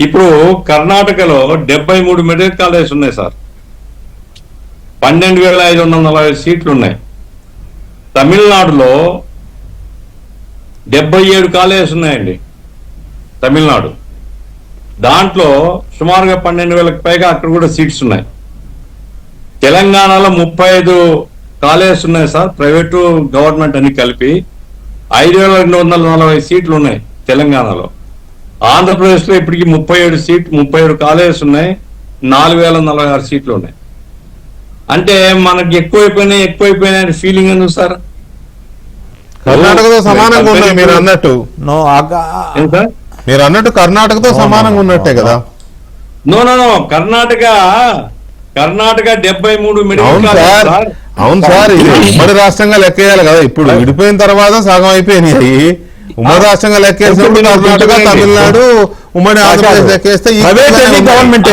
ఇప్పుడు కర్ణాటకలో 73 మెడికల్ కాలేజ్ ఉన్నాయి సార్, 12,540 సీట్లు ఉన్నాయి. తమిళనాడులో 77 కాలేజెస్ ఉన్నాయండి. తమిళనాడు దాంట్లో సుమారుగా 12,000కి పైగా అక్కడ కూడా సీట్స్ ఉన్నాయి. తెలంగాణలో 35 కాలేజెస్ ఉన్నాయి సార్, ప్రైవేటు గవర్నమెంట్ అని కలిపి 5,240 సీట్లు ఉన్నాయి తెలంగాణలో. ఆంధ్రప్రదేశ్ లో ఇప్పటికి 37 కాలేజెస్ ఉన్నాయి, 4,046 సీట్లు ఉన్నాయి. అంటే మనకి ఎక్కువైపోయినాయి ఫీలింగ్ ఎందుకు సార్? కర్ణాటకతో సమానంగా ఉన్నాయి మీరు అన్నట్టు. మీరు అన్నట్టు కర్ణాటకతో సమానంగా ఉన్నట్టే కదా. No Karnataka 73 medical college. అవును సార్, ఇది ఉమ్మడి రాష్ట్రంగా లెక్కేయాలి కదా. ఇప్పుడు విడిపోయిన తర్వాత సగం అయిపోయినాయి. ఉమ్మడి రాష్ట్రంగా లెక్కేసినప్పుడు కర్ణాటక, తమిళనాడు, ఉమ్మడి ఆంధ్రప్రదేశ్ లెక్కేస్తే గవర్నమెంట్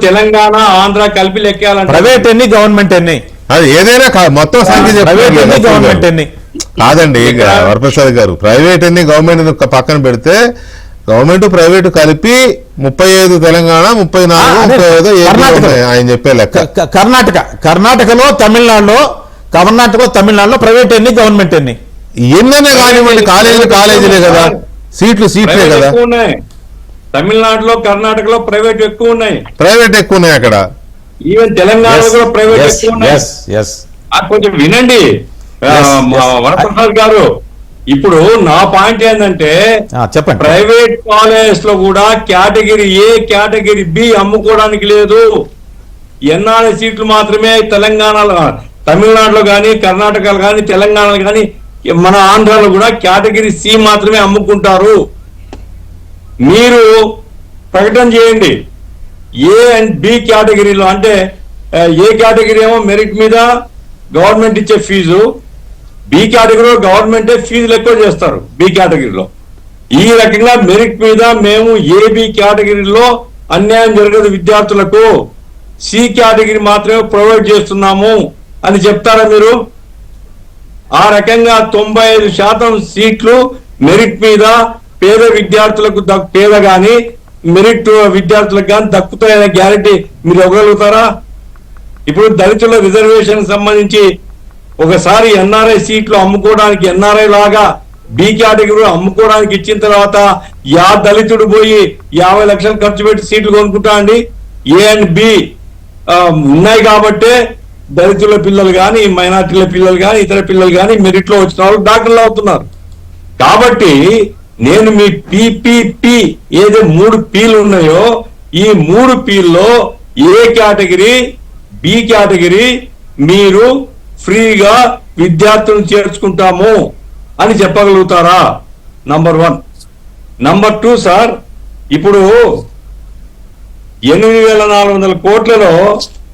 తెలంగాణ, ఆంధ్ర కలిపి లెక్కేయాలంటే ప్రైవేట్ ఎన్ని, గవర్నమెంట్ ఎన్ని, అది ఏదైనా మొత్తం సంఖ్య గవర్నమెంట్ ఎన్ని కాదండి వరప్రసాద్ గారు. ప్రైవేట్ ఎన్ని, గవర్నమెంట్ పక్కన పెడితే గవర్నమెంట్ ప్రైవేట్ కలిపి 35 తెలంగాణ, 34, 35 ఆయన చెప్పే లెక్క. కర్ణాటకలో తమిళనాడులో ప్రైవేట్ ఎన్ని, గవర్నమెంట్ ఎన్ని? ఎన్ననే కానివ్వండి, కాలేజీలే కదా, సీట్లే కదా. తమిళనాడులో, కర్ణాటకలో ప్రైవేట్ ఎక్కువ ఉన్నాయి అక్కడ. ఈవెన్ తెలంగాణలో కూడా ప్రైవేట్ ఎక్కువ ఉన్నాయి. కొంచెం వినండి వరప్రసాద్ గారు. ఇప్పుడు నా పాయింట్ ఏంటంటే చెప్పండి, ప్రైవేట్ కాలేజ్ లో కూడా కేటగిరీ ఏ, కేటగిరీ బి అమ్ముకోవడానికి లేదు. ఎన్ఆర్ఐ సీట్లు మాత్రమే తెలంగాణలో, తమిళనాడులో కానీ, కర్ణాటకలో కానీ, తెలంగాణలో కానీ, మన ఆంధ్రాలో కూడా కేటగిరీ సి మాత్రమే అమ్ముకుంటారు. మీరు ప్రకటన చేయండి ఏ అండ్ బి కేటగిరీలో. అంటే ఏ కేటగిరీ ఏమో మెరిట్ మీద గవర్నమెంట్ ఇచ్చే ఫీజు, బి కేటగిరీలో గవర్నమెంటే ఫీజులు ఎక్కువ చేస్తారు. బి కేటగిరీలో ఈ రకంగా మెరిట్ మీద మేము ఏబి కేటగిరీలో అన్యాయం జరగదు విద్యార్థులకు, సి కేటగిరీ మాత్రమే ప్రొవైడ్ చేస్తున్నాము అని చెప్తారా మీరు? ఆ రకంగా 95% సీట్లు మెరిట్ మీద పేద విద్యార్థులకు పేద గాని, మెరిట్ విద్యార్థులకు కానీ దక్కుతాయనే గ్యారెంటీ మీరు ఇవ్వగలుగుతారా? ఇప్పుడు దళితుల రిజర్వేషన్ సంబంధించి ఒకసారి ఎన్ఆర్ఐ సీట్లు అమ్ముకోవడానికి, ఎన్ఆర్ఐ లాగా బి కేటగిరీ అమ్ముకోవడానికి ఇచ్చిన తర్వాత దళితుడు పోయి 50 లక్షలు ఖర్చు పెట్టి సీట్లు కొనుక్కుంటా అండి? ఏ అండ్ బి ఉన్నాయి కాబట్టి దళితుల పిల్లలు కానీ, మైనార్టీల పిల్లలు కానీ, ఇతర పిల్లలు కానీ మెరిట్ లో వచ్చిన వాళ్ళు డాక్టర్లు అవుతున్నారు. కాబట్టి నేను మీ పిపిపి ఏదో 3 పీలు ఉన్నాయో ఈ 3 పీల్లో ఏ కేటగిరీ, బి కేటగిరీ మీరు ఫ్రీగా విద్యార్థులను చేర్చుకుంటాము అని చెప్పగలుగుతారా? నంబర్ 1. నంబర్ 2 సార్, ఇప్పుడు 8,400 కోట్లలో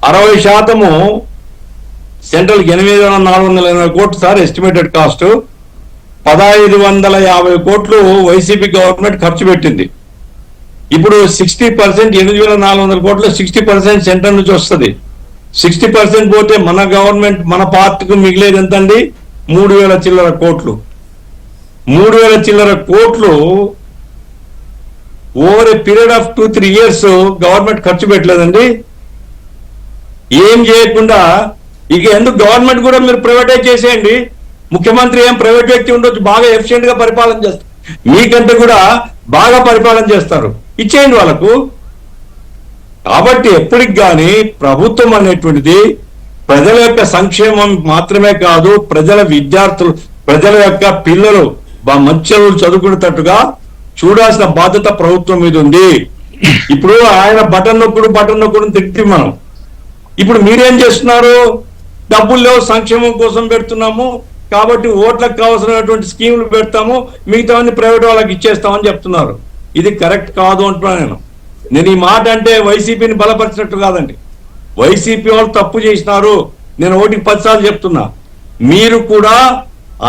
60% సెంట్రల్ 8,480 కోట్లు సార్ ఎస్టిమేటెడ్ కాస్ట్. 1,550 కోట్లు వైసీపీ గవర్నమెంట్ ఖర్చు పెట్టింది. ఇప్పుడు 60% 8,400 కోట్లు 60% సెంటర్ నుంచి వస్తుంది. 60% పోతే మన గవర్నమెంట్ మన పార్టీకి మిగిలేది ఎంతండి? 3,000 చిల్లర కోట్లు. 3,000 చిల్లర కోట్లు over a period of 2-3 years government ఖర్చు పెట్టలేదండి. ఏం చేయకుండా ఇక ఎందుకు గవర్నమెంట్ కూడా మీరు ప్రైవేటైజ్ చేసేయండి. ముఖ్యమంత్రి ఏం ప్రైవేట్ వ్యక్తి ఉండొచ్చు, బాగా ఎఫిషియెంట్ గా పరిపాలన చేస్తారు, మీకంటే కూడా బాగా పరిపాలన చేస్తారు, ఇచ్చేయండి వాళ్ళకు. కాబట్టి ఎప్పటికి కానీ ప్రభుత్వం అనేటువంటిది ప్రజల యొక్క సంక్షేమం మాత్రమే కాదు, ప్రజల విద్యార్థులు, ప్రజల యొక్క పిల్లలు మంచి చదువుకునేటట్టుగా చూడాల్సిన బాధ్యత ప్రభుత్వం మీద ఉంది. ఇప్పుడు ఆయన బటన్ నొక్కుడు తిట్టి మనం ఇప్పుడు మీరేం చేస్తున్నారు? డబ్బులు లేవు, సంక్షేమం కోసం పెడుతున్నాము కాబట్టి ఓట్లకు కావాల్సినటువంటి స్కీములు పెడతాము, మిగతావన్నీ ప్రైవేట్ వాళ్ళకి ఇచ్చేస్తామని చెప్తున్నారు. ఇది కరెక్ట్ కాదు అంటున్నాను నేను ఈ మాట. అంటే వైసీపీని బలపరిచినట్టు కాదండి. వైసీపీ వాళ్ళు తప్పు చేసినారు, నేను 1కి 10 సార్లు చెప్తున్నా. మీరు కూడా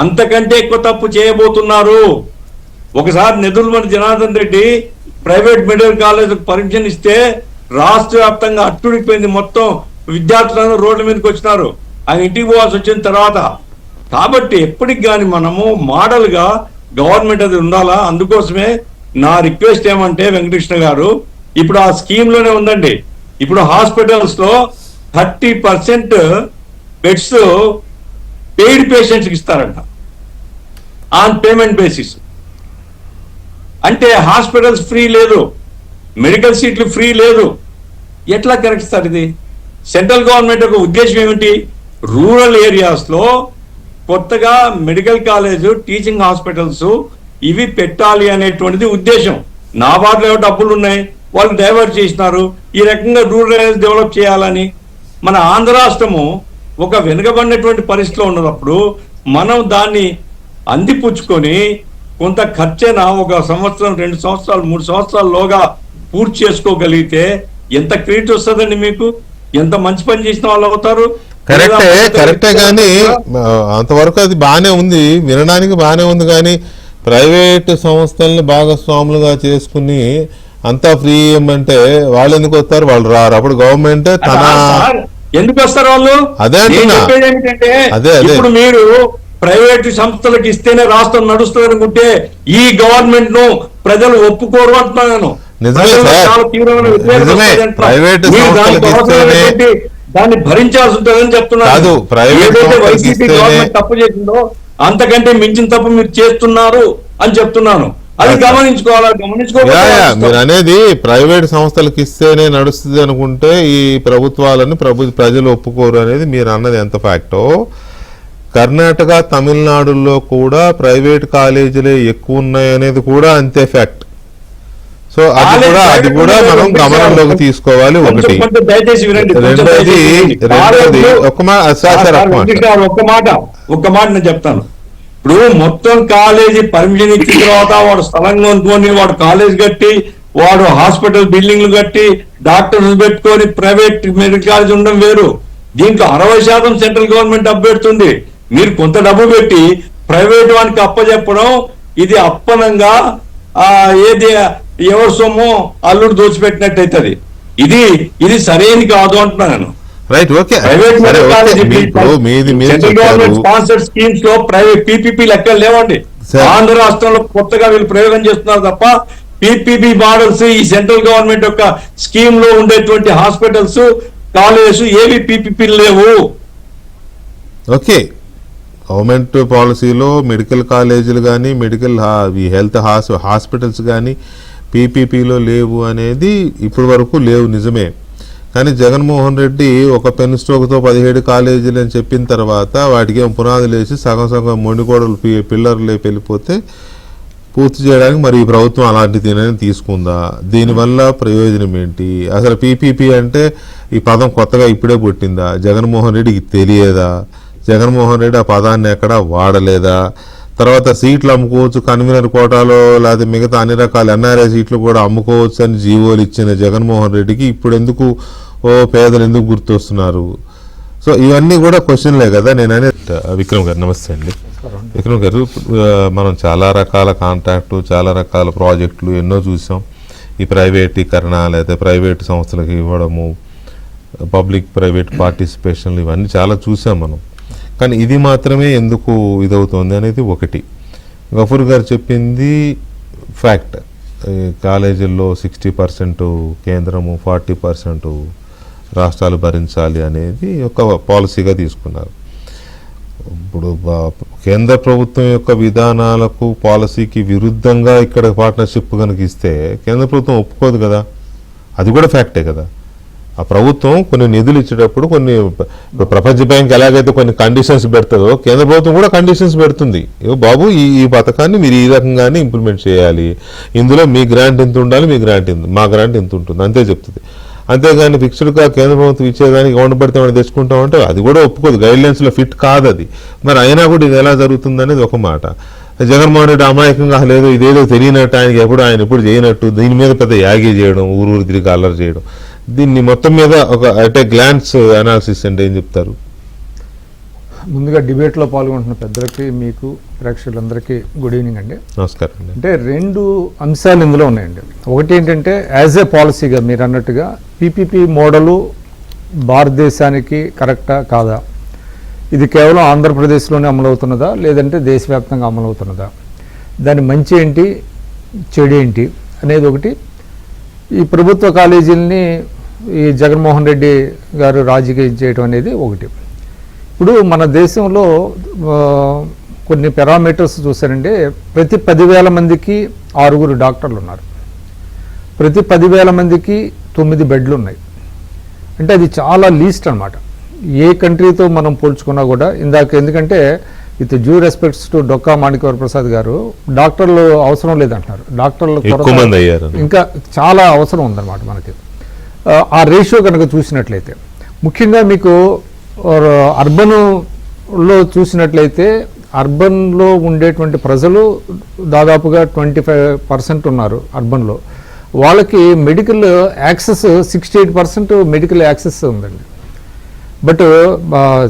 అంతకంటే ఎక్కువ తప్పు చేయబోతున్నారు. ఒకసారి Nedurumalli Janardhan Reddy private medical college permission ఇస్తే రాష్ట్ర వ్యాప్తంగా అట్టుడిపోయింది. మొత్తం విద్యార్థులను రోడ్ల మీదకి వచ్చినారు, ఆయన ఇంటికి పోవాల్సి వచ్చిన తర్వాత. కాబట్టి ఎప్పటికి కానీ మనము మోడల్ గా గవర్నమెంట్ అది ఉండాలా. అందుకోసమే నా రిక్వెస్ట్ ఏమంటే వెంకటకృష్ణ గారు, ఇప్పుడు ఆ స్కీమ్ లోనే ఉందండి. ఇప్పుడు హాస్పిటల్స్ లో 30% బెడ్స్ పెయిడ్ పేషెంట్స్ కి ఇస్తారంట ఆన్ పేమెంట్ బేసిస్. అంటే హాస్పిటల్స్ ఫ్రీ లేదు, మెడికల్ సీట్లు ఫ్రీ లేదు. ఎట్లా కరెక్ట్ సార్ ఇది? సెంట్రల్ గవర్నమెంట్ యొక్క ఉద్దేశం ఏమిటి? రూరల్ ఏరియాస్ లో కొత్తగా మెడికల్ కాలేజ్, టీచింగ్ హాస్పిటల్స్ ఇవి పెట్టాలి అనేటువంటిది ఉద్దేశం. నాబార్డులో డబ్బులు ఉన్నాయి, వాళ్ళు డైవర్ట్ చేసినారు. ఈ రకంగా రూరల్ ఏరియాస్ డెవలప్ చేయాలని. మన ఆంధ్ర రాష్ట్రము ఒక వెనుకబడినటువంటి పరిస్థితిలో ఉన్నప్పుడు మనం దాన్ని అందిపుచ్చుకొని కొంత ఖర్చైనా 1 సంవత్సరం, 2 సంవత్సరాలు, 3 సంవత్సరాల్లోగా పూర్తి చేసుకోగలిగితే ఎంత క్రెడిట్ వస్తుందండి మీకు? ఎంత మంచి పని చేసిన వాళ్ళు అవుతారు. కరెక్టే కానీ అంతవరకు అది బాగానే ఉంది, వినడానికి బాగానే ఉంది. కానీ ప్రైవేట్ సంస్థల్ని భాగస్వాములుగా చేసుకుని అంతా ఫ్రీ ఇవ్వమంటే వాళ్ళు ఎందుకు వస్తారు? వాళ్ళు రారు. అప్పుడు గవర్నమెంట్ తన ఎందుకు వస్తారు వాళ్ళు? అదే ఏమిటంటే ఇప్పుడు మీరు ప్రైవేట్ సంస్థలకు ఇస్తేనే రాష్ట్రం నడుస్తుంది అనుకుంటే ఈ గవర్నమెంట్ ను ప్రజలు ఒప్పుకోరు అంటున్నాను. నిజమే సార్, నిజమే. ప్రైవేట్ దాన్ని భరించాల్సి ఉంటుందని చెప్తున్నాను. ఏదైతే వైసీపీ గవర్నమెంట్ తప్పు చేసిందో అంతకంటే మించిన తప్పు మీరు చేస్తున్నారు అని చెప్తున్నాను. అది మీరు అనేది ప్రైవేట్ సంస్థలకు ఇస్తేనే నడుస్తుంది అనుకుంటే ఈ ప్రభుత్వాలను ప్రజలు ఒప్పుకోరు అనేది మీరు అన్నది ఎంత ఫ్యాక్టో. కర్ణాటక, తమిళనాడులో కూడా ప్రైవేట్ కాలేజీలే ఎక్కువ ఉన్నాయి అనేది కూడా అంతే ఫ్యాక్ట్. సో అది కూడా మనం గమనంలోకి తీసుకోవాలి. ఒకటి. రెండోది ఒక్క మాట నేను చెప్తాను. ఇప్పుడు మొత్తం కాలేజీ పర్మిషన్ ఇచ్చిన తర్వాత వాడు స్థలం కొనుక్కొని వాడు కాలేజ్ కట్టి వాడు హాస్పిటల్ బిల్డింగ్లు కట్టి డాక్టర్స్ పెట్టుకొని ప్రైవేట్ మెడికల్ కాలేజ్ ఉండడం వేరు. దీంట్లో 60% సెంట్రల్ గవర్నమెంట్ అప్పబెడుతుంది. మీరు కొంత డబ్బు పెట్టి ప్రైవేట్ వానికి అప్పచెప్పడం ఇది అప్పనంగా ఏది ఎవరి సొమ్ము అల్లుడు దోచిపెట్టినట్టు అవుతుంది. ఇది సరైనది కాదు అంటున్నాను. Right, okay. Central government sponsored schemes లో ప్రైవేట్ పీపీపీ లెక్కలు లేవండి. ఆంధ్ర రాష్ట్రంలో కొత్తగా వీళ్ళు ప్రయోగం చేస్తున్నారు తప్ప పీపీపీ మోడల్స్ ఈ సెంట్రల్ గవర్నమెంట్ యొక్క స్కీమ్ లో ఉండేటువంటి హాస్పిటల్స్, కాలేజెస్ ఏవి పీపీపీ లేవు. ఓకే, గవర్నమెంట్ పాలసీలో మెడికల్ కాలేజీలు కానీ మెడికల్ హెల్త్ హాస్పిటల్స్ కానీ పీపీపీలో లేవు అనేది ఇప్పటి వరకు లేవు, నిజమే. కానీ జగన్మోహన్ రెడ్డి ఒక పెన్ స్ట్రోక్తో 17 కాలేజీలు అని చెప్పిన తర్వాత వాటికి ఏం పునాదులు వేసి సగం సగం మొండికోడలు పిల్లర్లు లేపి వెళ్ళిపోతే పూర్తి చేయడానికి మరి ఈ ప్రభుత్వం అలాంటి నిర్ణయం తీసుకుందా? దీనివల్ల ప్రయోజనం ఏంటి? అసలు పీపీపీ అంటే ఈ పదం కొత్తగా ఇప్పుడే పుట్టిందా? జగన్మోహన్ రెడ్డికి తెలియదా? జగన్మోహన్ రెడ్డి ఆ పదాన్ని ఎక్కడా వాడలేదా? తర్వాత సీట్లు అమ్ముకోవచ్చు, కన్వీనర్ కోటాలో లేదా మిగతా అన్ని రకాల ఎన్ఆర్ఐ సీట్లు కూడా అమ్ముకోవచ్చు అని జీవోలు ఇచ్చిన జగన్మోహన్ రెడ్డికి ఇప్పుడు ఎందుకు పేదలు ఎందుకు గుర్తొస్తున్నారు? సో ఇవన్నీ కూడా క్వశ్చన్లే కదా. నేననే విక్రమ్ గారు నమస్తే అండి. విక్రమ్ గారు, మనం చాలా రకాల కాంట్రాక్టు, చాలా రకాల ప్రాజెక్టులు ఎన్నో చూసాం. ఈ ప్రైవేటీకరణ లేదా ప్రైవేట్ సంస్థలకు ఇవ్వడము, పబ్లిక్ ప్రైవేట్ పార్టిసిపేషన్లు, ఇవన్నీ చాలా చూసాం మనం. కానీ ఇది మాత్రమే ఎందుకు ఇదవుతుంది అనేది ఒకటి. గఫూర్ గారు చెప్పింది ఫ్యాక్ట్. కాలేజీల్లో 60% కేంద్రము, 40% రాష్ట్రాలు భరించాలి అనేది ఒక పాలసీగా తీసుకున్నారు. ఇప్పుడు కేంద్ర ప్రభుత్వం యొక్క విధానాలకు, పాలసీకి విరుద్ధంగా ఇక్కడ పార్ట్నర్షిప్ కనుక ఇస్తే కేంద్ర ప్రభుత్వం ఒప్పుకోదు కదా. అది కూడా ఫ్యాక్టే కదా. ఆ ప్రభుత్వం కొన్ని నిధులు ఇచ్చేటప్పుడు కొన్ని ప్రపంచ బ్యాంక్ ఎలాగైతే కొన్ని కండిషన్స్ పెడుతుందో కేంద్ర ప్రభుత్వం కూడా కండిషన్స్ పెడుతుంది. బాబు ఈ పథకాన్ని మీరు ఈ రకంగానే ఇంప్లిమెంట్ చేయాలి, ఇందులో మీ గ్రాంట్ ఎంత ఉండాలి, మీ గ్రాంట్ ఎంత, మా గ్రాంట్ ఎంత ఉంటుంది, అంతే చెప్తుంది. అంతేగాని ఫిక్స్డ్గా కేంద్ర ప్రభుత్వం ఇచ్చేదానికి ఎవరిని పడితే మనం తెచ్చుకుంటామంటే అది కూడా ఒప్పుకోదు. గైడ్లైన్స్లో ఫిట్ కాదు అది. మరి అయినా కూడా ఇది ఎలా జరుగుతుంది అనేది ఒక మాట. జగన్మోహన్ రెడ్డి అమాయకంగా లేదు, ఇదేదో తెలియనట్టు, ఆయన ఎప్పుడు చేయనట్టు దీని మీద పెద్ద యాగి చేయడం, ఊరు తిరిగి అల్లరి చేయడం, దీన్ని మొత్తం మీద ఒక అంటే గ్లాన్స్ అనాలిసిస్ అంటే ఏం చెప్తారు? ముందుగా డిబేట్లో పాల్గొంటున్న పెద్దలకి, మీకు ప్రేక్షకులందరికీ గుడ్ ఈవినింగ్ అండి. నమస్కారం అండి. అంటే 2 అంశాలు ఇందులో ఉన్నాయండి. ఒకటి ఏంటంటే యాజ్ ఏ పాలసీగా మీరు అన్నట్టుగా పీపీపీ మోడలు భారతదేశానికి కరెక్టా కాదా, ఇది కేవలం ఆంధ్రప్రదేశ్లోనే అమలవుతున్నదా లేదంటే దేశవ్యాప్తంగా అమలవుతున్నదా, దాని మంచి ఏంటి చెడు ఏంటి అనేది ఒకటి. ఈ ప్రభుత్వ కాలేజీలని ఈ జగన్మోహన్ రెడ్డి గారు రాజకీయం చేయడం అనేది ఒకటి. ఇప్పుడు మన దేశంలో కొన్ని పారామీటర్స్ చూసారంటే ప్రతి 10,000 మందికి 6 డాక్టర్లు ఉన్నారు, ప్రతి 10,000 మందికి 9 బెడ్లు ఉన్నాయి. అంటే అది చాలా లీస్ట్ అనమాట. ఏ కంట్రీతో మనం పోల్చుకున్నా కూడా. ఇందాక ఎందుకంటే with due respects to Dokka Manikyavara Prasad garu, డాక్టర్లు అవసరం లేదంటున్నారు. డాక్టర్లు ఇంకా చాలా అవసరం ఉందన్నమాట మనకి. ఆ రేషియో కనుక చూసినట్లయితే, ముఖ్యంగా మీకు అర్బన్లో చూసినట్లయితే, అర్బన్లో ఉండేటువంటి ప్రజలు దాదాపుగా 25% ఉన్నారు అర్బన్లో. వాళ్ళకి మెడికల్ యాక్సెస్ 68% మెడికల్ యాక్సెస్ ఉందండి. బట్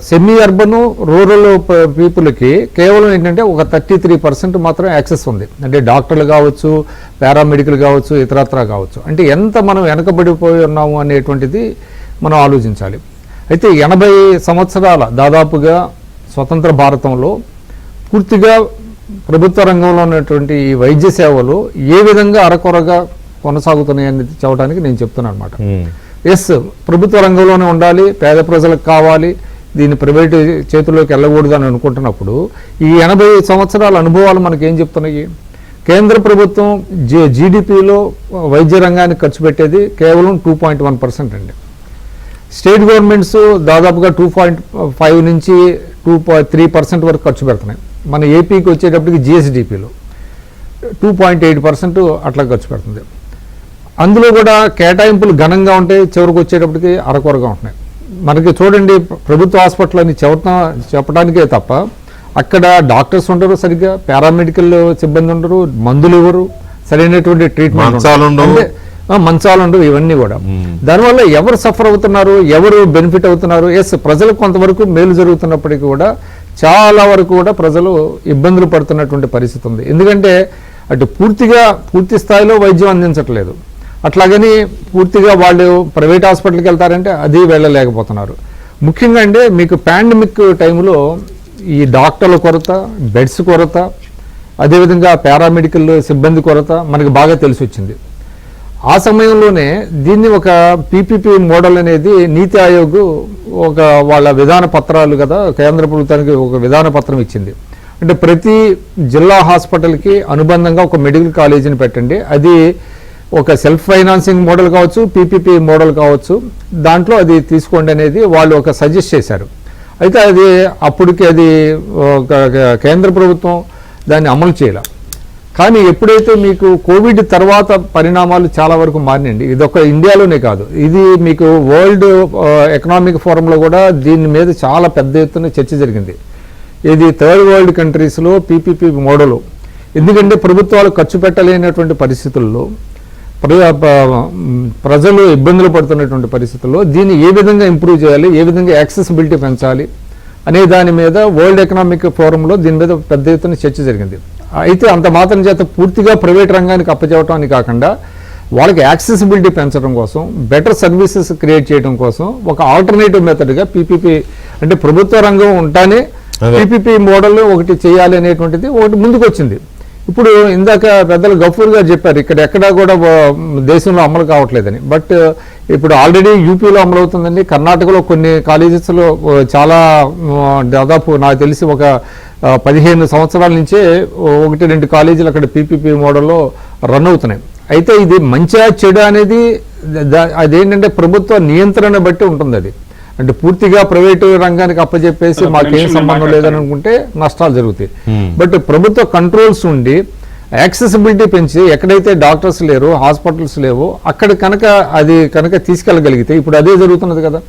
సెమీ అర్బన్ రూరల్ పీపుల్కి కేవలం ఏంటంటే ఒక 33% మాత్రం యాక్సెస్ ఉంది. అంటే డాక్టర్లు కావచ్చు, పారామెడికల్ కావచ్చు, ఇతరత్రా కావచ్చు. అంటే ఎంత మనం వెనకబడిపోయి ఉన్నాము అనేటువంటిది మనం ఆలోచించాలి. అయితే 80 సంవత్సరాల దాదాపుగా స్వతంత్ర భారతంలో పూర్తిగా ప్రభుత్వ రంగంలో ఉన్నటువంటి ఈ వైద్య సేవలు ఏ విధంగా అరకొరగా కొనసాగుతున్నాయని చెప్పడానికి నేను చెప్తున్నాను అనమాట. ఎస్, ప్రభుత్వ రంగంలోనే ఉండాలి, పేద ప్రజలకు కావాలి, దీన్ని ప్రైవేటు చేతుల్లోకి వెళ్ళకూడదు అని అనుకుంటున్నప్పుడు ఈ 80 సంవత్సరాల అనుభవాలు మనకేం చెప్తున్నాయి? కేంద్ర ప్రభుత్వం జీడిపిలో వైద్య రంగానికి ఖర్చు పెట్టేది కేవలం 2.1% అండి. స్టేట్ గవర్నమెంట్స్ దాదాపుగా 2.5 నుంచి 2.3% వరకు ఖర్చు పెడుతున్నాయి. మన ఏపీకి వచ్చేటప్పటికి జిఎస్డిపిలో 2.8% అట్లా ఖర్చు పెడుతుంది. అందులో కూడా కేటాయింపులు ఘనంగా ఉంటాయి, చివరికి వచ్చేటప్పటికి అరకొరగా ఉంటున్నాయి. మనకి చూడండి, ప్రభుత్వ హాస్పిటల్ అని చెప్పడానికే తప్ప అక్కడ డాక్టర్స్ ఉండరు, సరిగ్గా పారామెడికల్ సిబ్బంది ఉండరు, మందులు ఇవ్వరు, సరైనటువంటి ట్రీట్మెంట్ మంచాలు ఉండవు, ఇవన్నీ కూడా. దానివల్ల ఎవరు సఫర్ అవుతున్నారు, ఎవరు బెనిఫిట్ అవుతున్నారు? ఎస్, ప్రజలకు కొంతవరకు మేలు జరుగుతున్నప్పటికీ కూడా చాలా వరకు కూడా ప్రజలు ఇబ్బందులు పడుతున్నటువంటి పరిస్థితి ఉంది. ఎందుకంటే అటు పూర్తి స్థాయిలో వైద్యం అందించట్లేదు, అట్లాగని పూర్తిగా వాళ్ళు ప్రైవేట్ హాస్పిటల్కి వెళ్తారంటే అది వెళ్ళలేకపోతున్నారు. ముఖ్యంగా అంటే మీకు పాండమిక్ టైంలో ఈ డాక్టర్ల కొరత, బెడ్స్ కొరత, అదేవిధంగా పారామెడికల్ సిబ్బంది కొరత మనకు బాగా తెలిసి వచ్చింది. ఆ సమయంలోనే దీన్ని ఒక పీపీపీ మోడల్ అనేది నీతి ఆయోగ్ ఒక వాళ్ళ విధాన పత్రాలు కదా, కేంద్ర ప్రభుత్వానికి ఒక విధాన పత్రం ఇచ్చింది. అంటే ప్రతి జిల్లా హాస్పిటల్కి అనుబంధంగా ఒక మెడికల్ కాలేజీని పెట్టండి, అది ఒక సెల్ఫ్ ఫైనాన్సింగ్ మోడల్ కావచ్చు, పీపీపీ మోడల్ కావచ్చు, దాంట్లో అది తీసుకోండి అనేది వాళ్ళు ఒక సజెస్ట్ చేశారు. అయితే అది అప్పటికి అది కేంద్ర ప్రభుత్వం దాన్ని అమలు చేయాలి. కానీ ఎప్పుడైతే మీకు కోవిడ్ తర్వాత పరిణామాలు చాలా వరకు మారినండి. ఇది ఒక ఇండియాలోనే కాదు, ఇది మీకు వరల్డ్ ఎకనామిక్ ఫోరంలో కూడా దీని మీద చాలా పెద్ద ఎత్తున చర్చ జరిగింది. ఇది థర్డ్ వరల్డ్ కంట్రీస్లో పీపీపీ మోడల్. ఎందుకంటే ప్రభుత్వాలు ఖర్చు పెట్టలేనటువంటి పరిస్థితుల్లో, ప్రజలు ఇబ్బందులు పడుతున్నటువంటి పరిస్థితుల్లో దీన్ని ఏ విధంగా ఇంప్రూవ్ చేయాలి, ఏ విధంగా యాక్సెసిబిలిటీ పెంచాలి అనే దాని మీద వరల్డ్ ఎకనామిక్ ఫోరంలో దీని మీద పెద్ద ఎత్తున చర్చ జరిగింది. అయితే అంత మాత్రం చేత పూర్తిగా ప్రైవేట్ రంగానికి అప్పచెప్పడానికి కాకుండా వాళ్ళకి యాక్సెసిబిలిటీ పెంచడం కోసం, బెటర్ సర్వీసెస్ క్రియేట్ చేయడం కోసం ఒక ఆల్టర్నేటివ్ మెథడ్గా పీపీపీ, అంటే ప్రభుత్వ రంగం ఉంటానే పీపీపీ మోడల్ ఒకటి చేయాలి అనేటువంటిది ఒకటి ముందుకు వచ్చింది. ఇప్పుడు ఇందాక పెద్దలు గఫూర్ గారు చెప్పారు ఇక్కడ ఎక్కడా కూడా దేశంలో అమలు కావట్లేదని. బట్ ఇప్పుడు ఆల్రెడీ యూపీలో అమలు అవుతుందండి. కర్ణాటకలో కొన్ని కాలేజెస్లో చాలా దాదాపు నాకు తెలిసి ఒక 15 సంవత్సరాల నుంచే 1-2 కాలేజీలు అక్కడ పీపీపీ మోడల్లో రన్ అవుతున్నాయి. అయితే ఇది మంచిగా చెడు అనేది అదేంటంటే ప్రభుత్వ నియంత్రణ బట్టి ఉంటుంది. అది అంటే పూర్తిగా ప్రైవేటు రంగానికి అప్పచెప్పేసి మాకేం సంబంధం లేదని అనుకుంటే నష్టాలు జరుగుతాయి. బట్ ప్రభుత్వ కంట్రోల్స్ ఉండి యాక్సెసిబిలిటీ పెంచి ఎక్కడైతే డాక్టర్స్ లేరు, హాస్పిటల్స్ లేవు, అక్కడ కనుక అది కనుక తీసుకెళ్ళగలిగితే, ఇప్పుడు అదే జరుగుతున్నది కదా.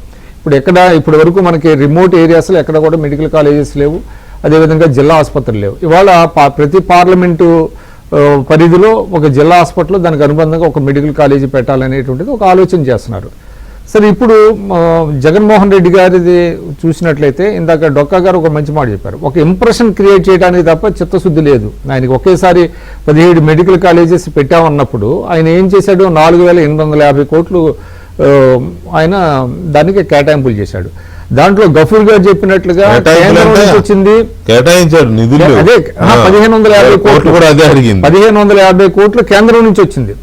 ఇప్పుడు వరకు మనకి రిమోట్ ఏరియాస్లో ఎక్కడ కూడా మెడికల్ కాలేజెస్ లేవు, అదేవిధంగా జిల్లా ఆసుపత్రులు లేవు. ఇవాళ ప్రతి పార్లమెంటు పరిధిలో ఒక జిల్లా హాస్పిటల్, దానికి అనుబంధంగా ఒక మెడికల్ కాలేజీ పెట్టాలనేటువంటిది ఒక ఆలోచన చేస్తున్నారు. సరే, ఇప్పుడు జగన్మోహన్ రెడ్డి గారిది చూసినట్లయితే ఇందాక డొక్కా గారు ఒక మంచి మాట చెప్పారు. ఒక ఇంప్రెషన్ క్రియేట్ చేయడానికి తప్ప చిత్తశుద్ధి లేదు ఆయనకి. ఒకేసారి 17 మెడికల్ కాలేజెస్ పెట్టామన్నప్పుడు ఆయన ఏం చేశాడు, 4,850 కోట్లు ఆయన దానికి కేటాయింపులు చేశాడు. దాంట్లో గఫూర్ గారు చెప్పినట్లుగా వచ్చింది కేటాయించాడు నిధులు, అదే 1,550 కోట్లు కూడా అదే అడిగింది. 1,550 కోట్లు కేంద్రం నుంచి వచ్చింది.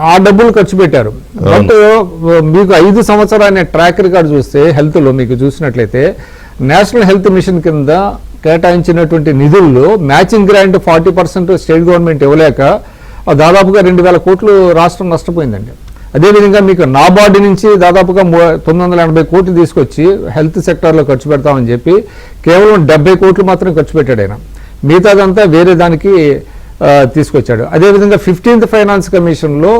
ఆ డబ్బులు ఖర్చు పెట్టారు. బట్ మీకు 5 సంవత్సరాల ట్రాక్ రికార్డు చూస్తే హెల్త్లో మీకు చూసినట్లయితే నేషనల్ హెల్త్ మిషన్ కింద కేటాయించినటువంటి నిధుల్లో మ్యాచింగ్ గ్రాంట్ 40% స్టేట్ గవర్నమెంట్ ఇవ్వలేక దాదాపుగా 2,000 కోట్లు రాష్ట్రం నష్టపోయిందండి. అదేవిధంగా మీకు నాబార్డు నుంచి దాదాపుగా 980 కోట్లు తీసుకొచ్చి హెల్త్ సెక్టార్లో ఖర్చు పెడతామని చెప్పి కేవలం 70 కోట్లు మాత్రం ఖర్చు పెట్టాడు ఆయన. మిగతాదంతా వేరే దానికి తీసుకొచ్చాడు. అదేవిధంగా 15th ఫైనాన్స్ కమిషన్లో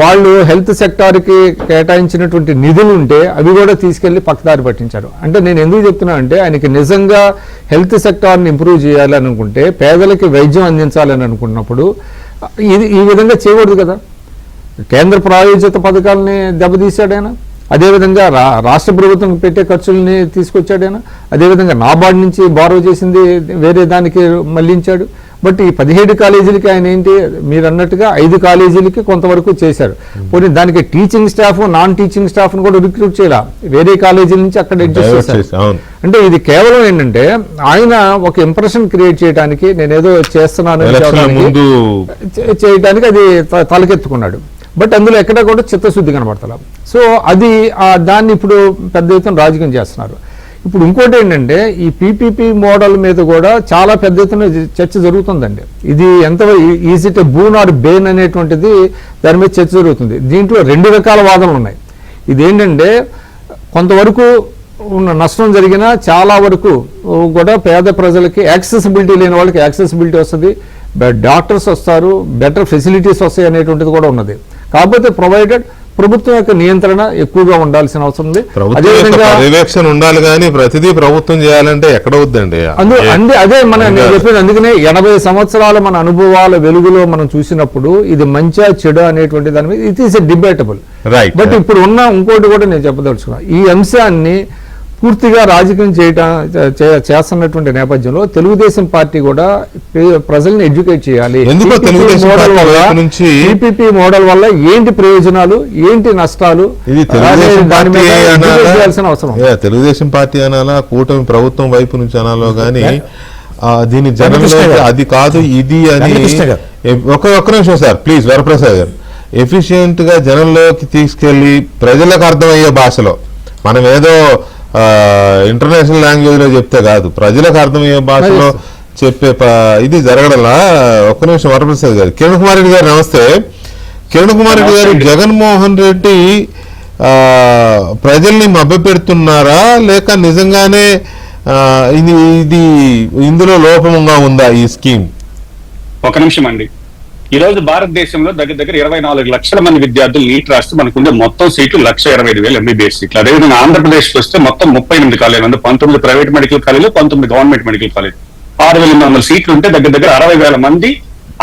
వాళ్ళు హెల్త్ సెక్టార్కి కేటాయించినటువంటి నిధులు ఉంటే అవి కూడా తీసుకెళ్లి పక్కదారి పట్టించారు. అంటే నేను ఎందుకు చెప్తున్నా అంటే ఆయనకి నిజంగా హెల్త్ సెక్టార్ని ఇంప్రూవ్ చేయాలని అనుకుంటే, పేదలకి వైద్యం అందించాలని అనుకున్నప్పుడు ఈ విధంగా చేయకూడదు కదా. కేంద్ర ప్రాయోజిత పథకాలని దెబ్బతీశాడు ఆయన. అదేవిధంగా రాష్ట్ర ప్రభుత్వం పెట్టే ఖర్చుల్ని తీసుకొచ్చాడు ఆయన. అదేవిధంగా నాబార్డు నుంచి బారో చేసింది వేరే దానికి మళ్లించాడు. బట్ ఈ 17 కాలేజీలకి ఆయన ఏంటి, మీరు అన్నట్టుగా 5 కాలేజీలకి కొంతవరకు చేశారు. పోనీ దానికి టీచింగ్ స్టాఫ్, నాన్ టీచింగ్ స్టాఫ్ను కూడా రిక్రూట్ చేయాల, వేరే కాలేజీల నుంచి అక్కడ అడ్జస్ట్ చేశారు. అంటే ఇది కేవలం ఏంటంటే ఆయన ఒక ఇంప్రెషన్ క్రియేట్ చేయడానికి, నేనేదో చేస్తున్నాను చేయడానికి అది తలకెత్తుకున్నాడు. బట్ అందులో ఎక్కడ కూడా చిత్తశుద్ధి కనబడతల. సో అది దాన్ని ఇప్పుడు పెద్ద ఎత్తున రాజకీయం చేస్తున్నారు. ఇప్పుడు ఇంకోటి ఏంటంటే ఈ పీపీపీ మోడల్ మీద కూడా చాలా పెద్ద ఎత్తున చర్చ జరుగుతుందండి. ఇది ఎంత is it boon are ben అనేటువంటిది దాని మీద చర్చ జరుగుతుంది. దీంట్లో 2 రకాల వాదనలు ఉన్నాయి. ఇదేంటంటే కొంతవరకు నష్టం జరిగినా చాలా వరకు కూడా పేద ప్రజలకి యాక్సెసిబిలిటీ లేని వాళ్ళకి యాక్సెసిబిలిటీ వస్తుంది, డాక్టర్స్ వస్తారు, బెటర్ ఫెసిలిటీస్ వస్తాయి అనేటువంటిది కూడా ఉన్నది. కాకపోతే ప్రొవైడెడ్ ప్రభుత్వం యొక్క నియంత్రణ ఎక్కువగా ఉండాల్సిన అవసరం ఉంది. పర్యవేక్షణ ఉండాలి, కానీ ప్రతిదీ ప్రభుత్వం చేయాలంటే ఎక్కడ వద్దండి. అదే నేను చెప్పేది. అందుకనే 80 సంవత్సరాల మన అనుభవాల వెలుగులో మనం చూసినప్పుడు ఇది మంచిగా చెడు అనేటువంటి దాని మీద it is a debatable. But ఇప్పుడు ఉన్న ఇంకోటి కూడా నేను చెప్పదలుచుకున్నా, ఈ అంశాన్ని పూర్తిగా రాజకీయం చేస్తున్నటువంటి నేపథ్యంలో తెలుగుదేశం పార్టీ కూడా ప్రజల్ని ఎడ్యుకేట్ చేయాలి. పీపీపీ మోడల్ వల్ల ఏంటి ప్రయోజనాలు, ఏంటి నష్టాలు, అవసరం. తెలుగుదేశం పార్టీ అనాలా, కూటమి ప్రభుత్వం వైపు నుంచి అనాలో గానీ దీని జనంలో అది కాదు ఇది అని ఒక్క నిమిషం సార్ ప్లీజ్. వరప్రసాద్ గారు, ఎఫిషియెంట్ గా జనంలోకి తీసుకెళ్లి ప్రజలకు అర్థమయ్యే భాషలో, మనం ఏదో ఇంటర్నేషనల్ లాంగ్వేజ్ లో చెప్తే కాదు, ప్రజలకు అర్థమయ్యే భాషలో చెప్పే ఇది జరగడలా. ఒక్క నిమిషం. వరప్రసాద్ గారు, కిరణ్ కుమార్ రెడ్డి గారు నమస్తే. కిరణ్ కుమార్ రెడ్డి గారు, జగన్మోహన్ రెడ్డి ప్రజల్ని మభ్యపెడుతున్నారా లేక నిజంగానే ఇది ఇందులో లోపంగా ఉందా ఈ స్కీమ్? ఒక నిమిషం అండి. ఈ రోజు భారతదేశంలో దగ్గర 24 లక్షల మంది విద్యార్థులు నీట్ రాస్తే మనకుండే మొత్తం సీట్లు 1,25,000 ఎంబీబీఎస్ సీట్లు. అదేవిధంగా ఆంధ్రప్రదేశ్ వస్తే మొత్తం 38 కాలేజీలు, 19 ప్రైవేట్ మెడికల్ కాలేజీలు, 19 గవర్నమెంట్ మెడికల్ కాలేజ్, 6,800 సీట్లు ఉంటే దగ్గర 60,000 మంది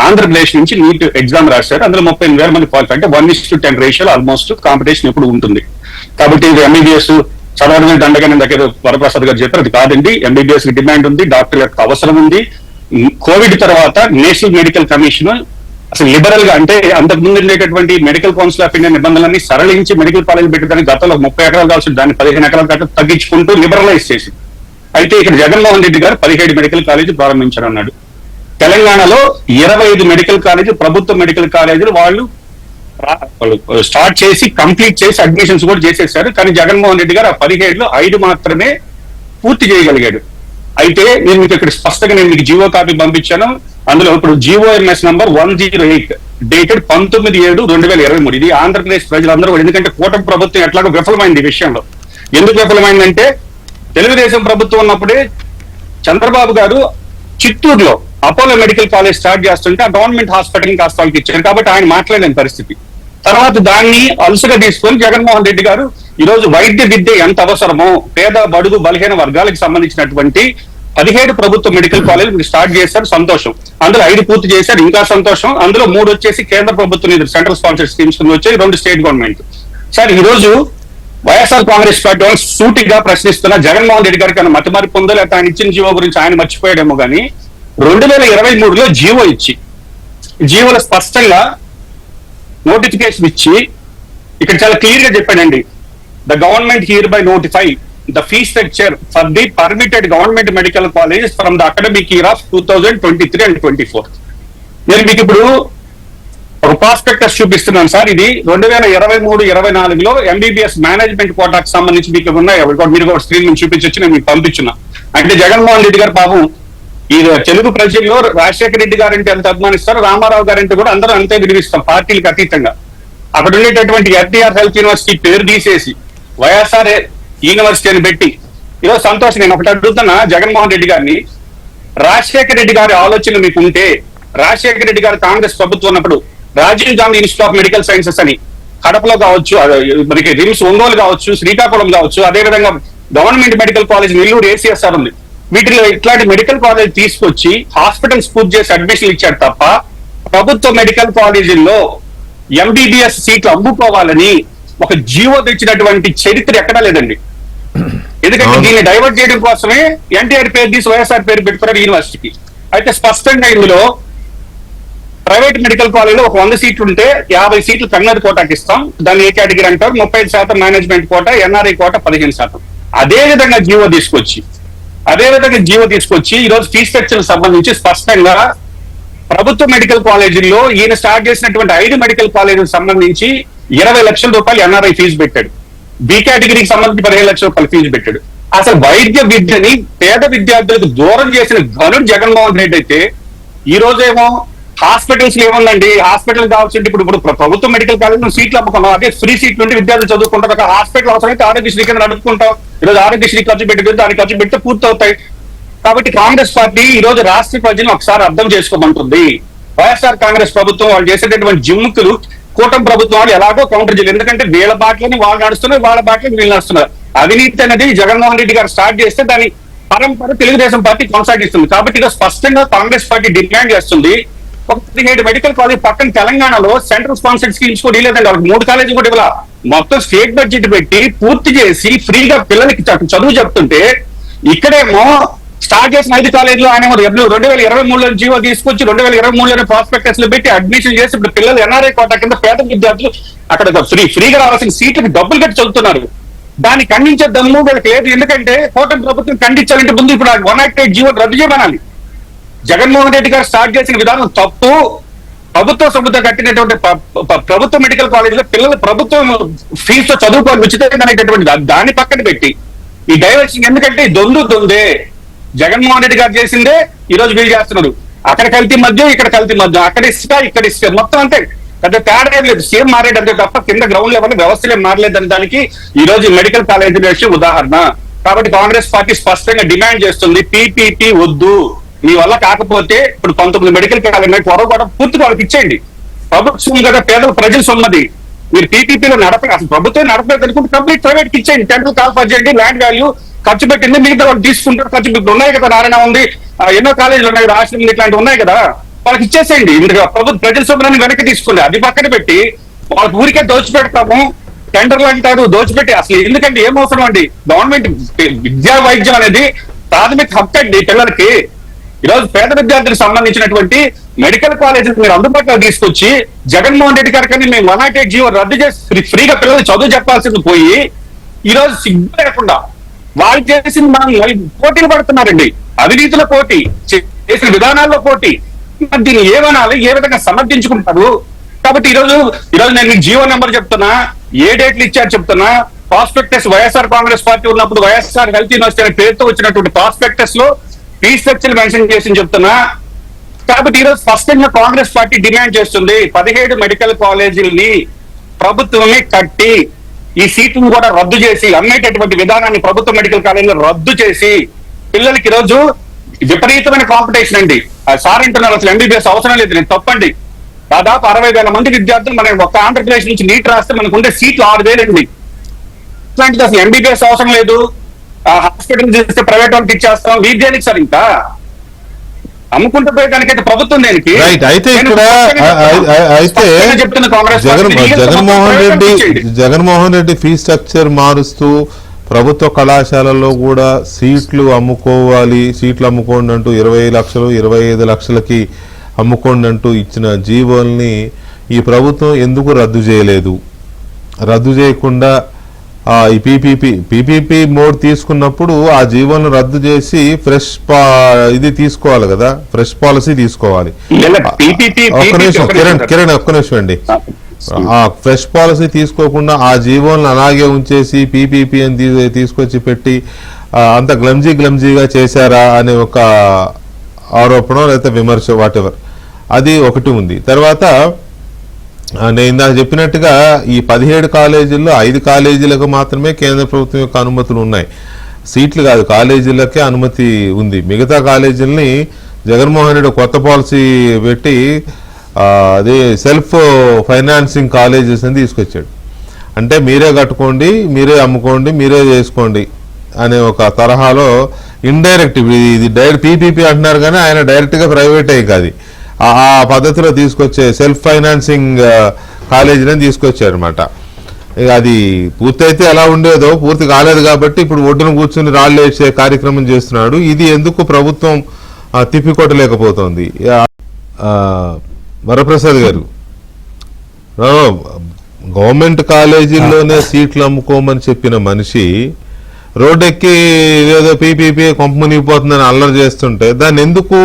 ఆంధ్రప్రదేశ్ నుంచి నీట్ ఎగ్జామ్ రాశారు. అందులో 38,000 మంది క్వాలిఫై, అంటే 1:10 రేషియోలో ఆల్మోస్ట్ కాంపిటీషన్ ఎప్పుడు ఉంటుంది. కాబట్టి ఇది ఎంబీబీఎస్ చదవడమే దండగా నేను దగ్గర వరప్రసాద్ గారు చెప్పారు, అది కాదండి. ఎంబీబీఎస్ కి డిమాండ్ ఉంది, డాక్టర్ యొక్క అవసరం ఉంది. కోవిడ్ తర్వాత నేషనల్ మెడికల్ కమిషన్ అసలు లిబరల్ గా, అంటే అంతకు ముందు ఉండేటటువంటి మెడికల్ కౌన్సిల్ ఆఫ్ ఇండియా నిబంధనలన్నీ సరళించి మెడికల్ కాలేజ్ పెట్టడానికి గతంలో 30 ఎకరాలు కావాల్సి దాన్ని 15 ఎకరాల దాకా తగ్గించుకుంటూ లిబరలైజ్ చేసింది. అయితే ఇక్కడ జగన్మోహన్ రెడ్డి గారు 17 మెడికల్ కాలేజీ ప్రారంభించారన్నాడు. తెలంగాణలో 25 మెడికల్ కాలేజీ, ప్రభుత్వ మెడికల్ కాలేజీలు వాళ్ళు స్టార్ట్ చేసి కంప్లీట్ చేసి అడ్మిషన్స్ కూడా చేసేసారు. కానీ జగన్మోహన్ రెడ్డి గారు ఆ 17లో 5 మాత్రమే పూర్తి చేయగలిగాడు. అయితే నేను మీకు ఇక్కడ స్పష్టంగా నేను మీకు జీవో కాపీ పంపించాను. అందులో ఇప్పుడు జీవోఎంఎస్ నంబర్ 108 డేటెడ్ 19/7/2023. ఇది ఆంధ్రప్రదేశ్ ప్రజలందరూ, ఎందుకంటే కూటమి ప్రభుత్వం ఎట్లాగో విఫలమైంది ఈ విషయంలో. ఎందుకు విఫలమైందంటే తెలుగుదేశం ప్రభుత్వం ఉన్నప్పుడే చంద్రబాబు గారు చిత్తూరులో అపోలో మెడికల్ కాలేజ్ స్టార్ట్ చేస్తుంటే ఆ గవర్నమెంట్ హాస్పిటల్ కాస్త వాళ్ళకి ఇచ్చారు, కాబట్టి ఆయన మాట్లాడలేని పరిస్థితి. తర్వాత దాన్ని అలుసుగా తీసుకొని జగన్మోహన్ రెడ్డి గారు ఈరోజు వైద్య విద్య ఎంత అవసరమో పేద బడుగు బలహీన వర్గాలకు సంబంధించినటువంటి 17 ప్రభుత్వ మెడికల్ కాలేజ్ మీరు స్టార్ట్ చేశారు, సంతోషం. అందులో 5 పూర్తి చేశారు, ఇంకా సంతోషం. అందులో 3 వచ్చేసి కేంద్ర ప్రభుత్వం నిధులు, సెంట్రల్ స్పాన్సర్డ్ స్కీమ్స్ కింద వచ్చాయి, 2 స్టేట్ గవర్నమెంట్. సార్ ఈ రోజు వైఎస్ఆర్ కాంగ్రెస్ పార్టీ వాళ్ళు సూటిగా ప్రశ్నిస్తున్న జగన్మోహన్ రెడ్డి గారికి మతిమారి పొందో లేకపోతే ఆయన ఇచ్చిన జీవో గురించి ఆయన మర్చిపోయాడేమో కానీ 2023లో జీవో ఇచ్చి, జీవోలో స్పష్టంగా నోటిఫికేషన్ ఇచ్చి ఇక్కడ చాలా క్లియర్ గా చెప్పాడండి. The government here by notify the fee structure for the permitted government medical colleges from the academic year of 2023 and 24. నేను మీకు ఇప్పుడు ఒక ప్రాస్పెక్టస్ చూపిస్తున్నాను సార్. ఇది 2023-24లో ఎంబీబీఎస్ మేనేజ్మెంట్ కోటాకు సంబంధించి మీకు ఉన్నాయి, మీరు కూడా స్క్రీన్ నుంచి చూపించొచ్చు, నేను మీకు పంపించున్నా. అంటే జగన్మోహన్ రెడ్డి గారు పాపం ఈ తెలుగు ప్రజల్లో రాజశేఖర రెడ్డి గారంటే ఎంత అభిమానిస్తారు, రామారావు గారంటే కూడా అందరూ అంతే వినిపిస్తాం పార్టీలకు అతీతంగా. అక్కడ ఉండేటటువంటి ఎన్టీఆర్ హెల్త్ యూనివర్సిటీ పేరు తీసేసి వైఎస్ఆర్ యూనివర్సిటీ అని పెట్టి ఈరోజు సంతోషం. నేను ఒకటి అడుగుతున్నా జగన్మోహన్ రెడ్డి గారిని, రాజశేఖర రెడ్డి గారి ఆలోచన మీకు ఉంటే, రాజశేఖర రెడ్డి గారు కాంగ్రెస్ ప్రభుత్వం ఉన్నప్పుడు Rajiv Gandhi institute of medical sciences అని కడపలో కావచ్చు, మనకి రిమ్స్ ఒంగోలు కావచ్చు, శ్రీకాకుళం కావచ్చు, అదేవిధంగా government medical college Nellore ACSR ఉంది, వీటిలో ఇట్లాంటి మెడికల్ కాలేజ్ తీసుకొచ్చి హాస్పిటల్స్ పూర్తి చేసి అడ్మిషన్లు ఇచ్చారు తప్ప ప్రభుత్వ మెడికల్ కాలేజీల్లో ఎంబీబీఎస్ సీట్లు అమ్ముకోవాలని ఒక జీవో తెచ్చినటువంటి చరిత్ర ఎక్కడా లేదండి. ఎందుకంటే దీన్ని డైవర్ట్ చేయడం కోసమే ఎన్టీఆర్ పేరు తీసి వైఎస్ఆర్ పేరు పెట్టుకున్నారు యూనివర్సిటీకి. అయితే స్పష్టంగా ఇందులో ప్రైవేట్ మెడికల్ కాలేజీలో ఒక 100 సీట్లు ఉంటే 50 సీట్లు కన్నర్ కోటాకి ఇస్తాం, దాన్ని ఏ కేటగిరీ అంటారు, 35% మేనేజ్మెంట్ కోట, ఎన్ఆర్ఐ కోట 15%. అదే విధంగా జీవో తీసుకొచ్చి ఈ రోజు ఫీ స్ట్రక్చర్ సంబంధించి స్పష్టంగా ప్రభుత్వ మెడికల్ కాలేజీల్లో ఈయన స్టార్ట్ చేసినటువంటి 5 మెడికల్ కాలేజీలకు సంబంధించి 20 లక్షల రూపాయలు ఎన్ఆర్ఐ ఫీజు పెట్టాడు, బి కేటగిరీకి సంబంధించి 15 లక్షల రూపాయలు ఫీజు పెట్టాడు. అసలు వైద్య విద్యని పేద విద్యార్థులకు దూరం చేసిన ఘనుడు జగన్మోహన్ రెడ్డి అయితే ఈ రోజేమో హాస్పిటల్స్ ఏముందండి, హాస్పిటల్ కావాల్సింటే ఇప్పుడు ప్రభుత్వ మెడికల్ కాలేజ్ సీట్లు అమ్ముకున్నాం, అదే ఫ్రీ సీట్లు ఉంటే విద్యార్థులు చదువుకుంటారు. ఒక హాస్పిటల్ అవసరమైతే ఆరోగ్యశ్రీ కింద నడుపుకుంటాం. ఈరోజు ఆరోగ్యశ్రీ ఖర్చు పెట్టి దానికి ఖర్చు పెడితే పూర్తి అవుతాయి. కాబట్టి కాంగ్రెస్ పార్టీ ఈ రోజు రాష్ట్ర ప్రజలను ఒకసారి అర్థం చేసుకోమంటుంది. వైఎస్ఆర్ కాంగ్రెస్ ప్రభుత్వం వాళ్ళు చేసేటటువంటి జిమ్ముకులు కూటమి ప్రభుత్వం వాళ్ళు ఎలాగో కౌంటర్ చేయాలి. ఎందుకంటే వీళ్ళ బాటలని వాళ్ళు నడుస్తున్నారు, వాళ్ళ బాటలని వీళ్ళు నడుస్తున్నారు. అవినీతి అనేది జగన్మోహన్ రెడ్డి గారు స్టార్ట్ చేస్తే దాని పరంపర తెలుగుదేశం పార్టీ కొనసాగిస్తుంది. కాబట్టి ఇది స్పష్టంగా కాంగ్రెస్ పార్టీ డిమాండ్ చేస్తుంది. ఒక 17 మెడికల్ కాలేజ్ పక్కన తెలంగాణలో సెంట్రల్ స్పాన్సర్డ్ స్కీమ్స్ కూడా లేదండి, వాళ్ళకి 3 కాలేజీలు కూడా ఇవ్వాల. మొత్తం స్టేట్ బడ్జెట్ పెట్టి పూర్తి చేసి ఫ్రీగా పిల్లలకి చదువు చెప్తుంటే ఇక్కడేమో స్టార్ట్ చేసిన 5 కాలేజీలు ఆయన 2023లో జీవో తీసుకొచ్చి 2023లోనే ప్రాస్పెక్టస్ లో పెట్టి అడ్మిషన్ చేసి ఇప్పుడు పిల్లలు ఎన్ఆర్ఐ కోటా కింద పేద విద్యార్థులు అక్కడ ఫ్రీగా రావాల్సిన సీట్లకు డబ్బులు కట్టి చదువుతున్నారు. దాన్ని ఖండించే దమ్ము వీళ్ళకి లేదు. ఎందుకంటే కూటమి ప్రభుత్వం ఖండించాలంటే ముందు ఇప్పుడు 108 జీవో రద్దు చేయమనాలి. జగన్మోహన్ రెడ్డి గారు స్టార్ట్ చేసిన విధానం తప్పు. ప్రభుత్వ సొమ్ముతో కట్టినటువంటి ప్రభుత్వ మెడికల్ కాలేజీలో పిల్లలు ప్రభుత్వం ఫీజుతో చదువుకోవాలి ఉచితంగా అనేటటువంటి దాన్ని పక్కన పెట్టి ఈ డైవర్షన్, ఎందుకంటే దొందే జగన్మోహన్ రెడ్డి గారు చేసిందే ఈ రోజు వీళ్ళు చేస్తున్నారు. అక్కడ కల్తీ మధ్య, ఇక్కడ కల్తీ మధ్య, అక్కడ ఇసుక, ఇక్కడ ఇసుక, మొత్తం అంతే. పెద్ద తేడా ఏం లేదు, సీఎం మారేది అంతే తప్ప కింద గ్రౌండ్ లెవెల్ వ్యవస్థలే మారలేదని దానికి ఈ రోజు మెడికల్ కాలేజీ విషయం ఉదాహరణ. కాబట్టి కాంగ్రెస్ పార్టీ స్పష్టంగా డిమాండ్ చేస్తుంది, పీపీపీ వద్దు, మీ వల్ల కాకపోతే ఇప్పుడు 19 మెడికల్ కాలేజీ త్వరగా కూడా పూర్తిగా వాళ్ళకి ఇచ్చేయండి. ప్రభుత్వం కదా, పేదల ప్రజల సొమ్మది. మీరు పీపీపీలో అసలు ప్రభుత్వం నడపలేదు అనుకుంటే కంప్లీట్ ప్రైవేట్ కి ఇచ్చేయండి, టెండర్ కాల్ఫర్ చేయండి, ల్యాండ్ వాల్యూ ఖర్చు పెట్టింది మిగతా వాళ్ళు తీసుకుంటారు. ఖర్చు ఇప్పుడు ఉన్నాయి కదా, నారాయణ ఉంది, ఎన్నో కాలేజీలు ఉన్నాయి, రాష్ట్రం ఇట్లాంటివి ఉన్నాయి కదా, వాళ్ళకి ఇచ్చేసేయండి. ప్రభుత్వ ప్రజల సొమ్ములను వెనక్కి తీసుకోండి. అది పక్కన పెట్టి వాళ్ళకి ఊరికే దోచిపెడతాము, టెండర్లు అంటారు, దోచిపెట్టి అసలు ఎందుకంటే ఏం అవసరం అండి? గవర్నమెంట్ విద్యా వైద్యం అనేది ప్రాథమిక హక్కు అండి పిల్లలకి. ఈరోజు పేద విద్యార్థులకు సంబంధించినటువంటి మెడికల్ కాలేజీలు మీరు అందుబాటులో తీసుకొచ్చి జగన్మోహన్ రెడ్డి గారి కానీ మేము 108 జీవో రద్దు చేసి ఫ్రీగా పిల్లలు చదువు చెప్పాల్సింది పోయి ఈ రోజు సిగ్గు లేకుండా వాళ్ళు చేసింది మనం పోటీలు పడుతున్నారండి. అవినీతిలో పోటీ, చేసిన విధానాల్లో పోటీ. దీన్ని ఏమనాలి, ఏ విధంగా సమర్థించుకుంటారు? కాబట్టి ఈరోజు నేను మీకు జీవో నెంబర్ చెప్తున్నా, ఏ డేట్లు ఇచ్చారు చెప్తున్నా. ప్రాస్పెక్టస్ వైఎస్ఆర్ కాంగ్రెస్ పార్టీ ఉన్నప్పుడు వైఎస్ఆర్ హెల్త్ యూనివర్సిటీ అనే పేరుతో వచ్చినటువంటి ప్రాస్పెక్టస్ లో ఫీ స్ట్రక్చర్ మెన్షన్ చేసి చెప్తున్నా. కాబట్టి ఈరోజు స్పష్టంగా కాంగ్రెస్ పార్టీ డిమాండ్ చేస్తుంది, 17 మెడికల్ కాలేజీలని ప్రభుత్వమే కట్టి ఈ సీట్లను కూడా రద్దు చేసి అమ్మేటటువంటి విధానాన్ని ప్రభుత్వ మెడికల్ కాలేజీలో రద్దు చేసి పిల్లలకి ఈరోజు విపరీతమైన కాంపిటీషన్ అండి. సార్ అంటున్నారు అసలు ఎంబీబీఎస్ అవసరం లేదు, నేను తప్పండి. దాదాపు 60,000 మంది విద్యార్థులు మనం ఒక్క ఆంధ్రప్రదేశ్ నుంచి నీట్ రాస్తే మనకు ఉండే సీట్లు 6,000 అండి. ఇట్లాంటిది అసలు ఎంబీబీఎస్ అవసరం లేదు, హాస్పిటల్ చేస్తే ప్రైవేట్ వాళ్ళకి ఇచ్చేస్తాం, వీద్యానికి సార్ ఇంకా అమ్ముకుంటూ పోయేదానికైతే ప్రభుత్వం దేనికి? రైట్. అయితే ఇక్కడ అయితే జగన్మోహన్ రెడ్డి ఫీ స్ట్రక్చర్ మారుస్తూ ప్రభుత్వ కళాశాలల్లో కూడా సీట్లు అమ్ముకోవాలి, సీట్లు అమ్ముకోండి అంటూ 20 లక్షలు 25 లక్షలకి అమ్ముకోండి అంటూ ఇచ్చిన జీవోల్ని ఈ ప్రభుత్వం ఎందుకు రద్దు చేయలేదు? రద్దు చేయకుండా ఈ పీపీపీ మోడ్ తీసుకున్నప్పుడు ఆ జీవోలను రద్దు చేసి ఫ్రెష్ ఇది తీసుకోవాలి కదా, ఫ్రెష్ పాలసీ తీసుకోవాలి. కిరణ్ ఒక్క నిమిషం అండి. ఆ ఫ్రెష్ పాలసీ తీసుకోకుండా ఆ జీవోలను అలాగే ఉంచేసి పీపీపీ అని తీసుకొచ్చి పెట్టి అంత గ్లమ్జీగా చేశారా అనే ఒక ఆరోపణ లేకపోతే విమర్శ వాటెవర్ అది ఒకటి ఉంది. తర్వాత నేను ఇందాక చెప్పినట్టుగా ఈ 17 కాలేజీల్లో 5 కాలేజీలకు మాత్రమే కేంద్ర ప్రభుత్వం యొక్క అనుమతులు ఉన్నాయి, సీట్లు కాదు, కాలేజీలకే అనుమతి ఉంది. మిగతా కాలేజీలని జగన్మోహన్ రెడ్డి కొత్త పాలసీ పెట్టి అదే సెల్ఫ్ ఫైనాన్సింగ్ కాలేజెస్ అని తీసుకొచ్చాడు. అంటే మీరే కట్టుకోండి, మీరే అమ్ముకోండి, మీరే చేసుకోండి అనే ఒక తరహాలో ఇండైరెక్ట్, ఇది డైరెక్ట్ పీపీపీ అంటున్నారు కానీ ఆయన డైరెక్ట్గా ప్రైవేటే కాదు, ఆ పద్ధతిలో తీసుకొచ్చే సెల్ఫ్ ఫైనాన్సింగ్ కాలేజీని తీసుకొచ్చారు అనమాట. అది పూర్తయితే ఎలా ఉండేదో పూర్తి కాలేదు కాబట్టి ఇప్పుడు ఒడ్డున కూర్చుని రాళ్ళు వేసే కార్యక్రమం చేస్తున్నాడు. ఇది ఎందుకు ప్రభుత్వం తిప్పికొట్టలేకపోతుంది? వరప్రసాద్ గారు, గవర్నమెంట్ కాలేజీల్లోనే సీట్లు అమ్ముకోమని చెప్పిన మనిషి రోడ్డెక్కి ఏదో పీపీపీ కొంప మునిగిపోతుందని అల్లరి చేస్తుంటే దాన్ని ఎందుకు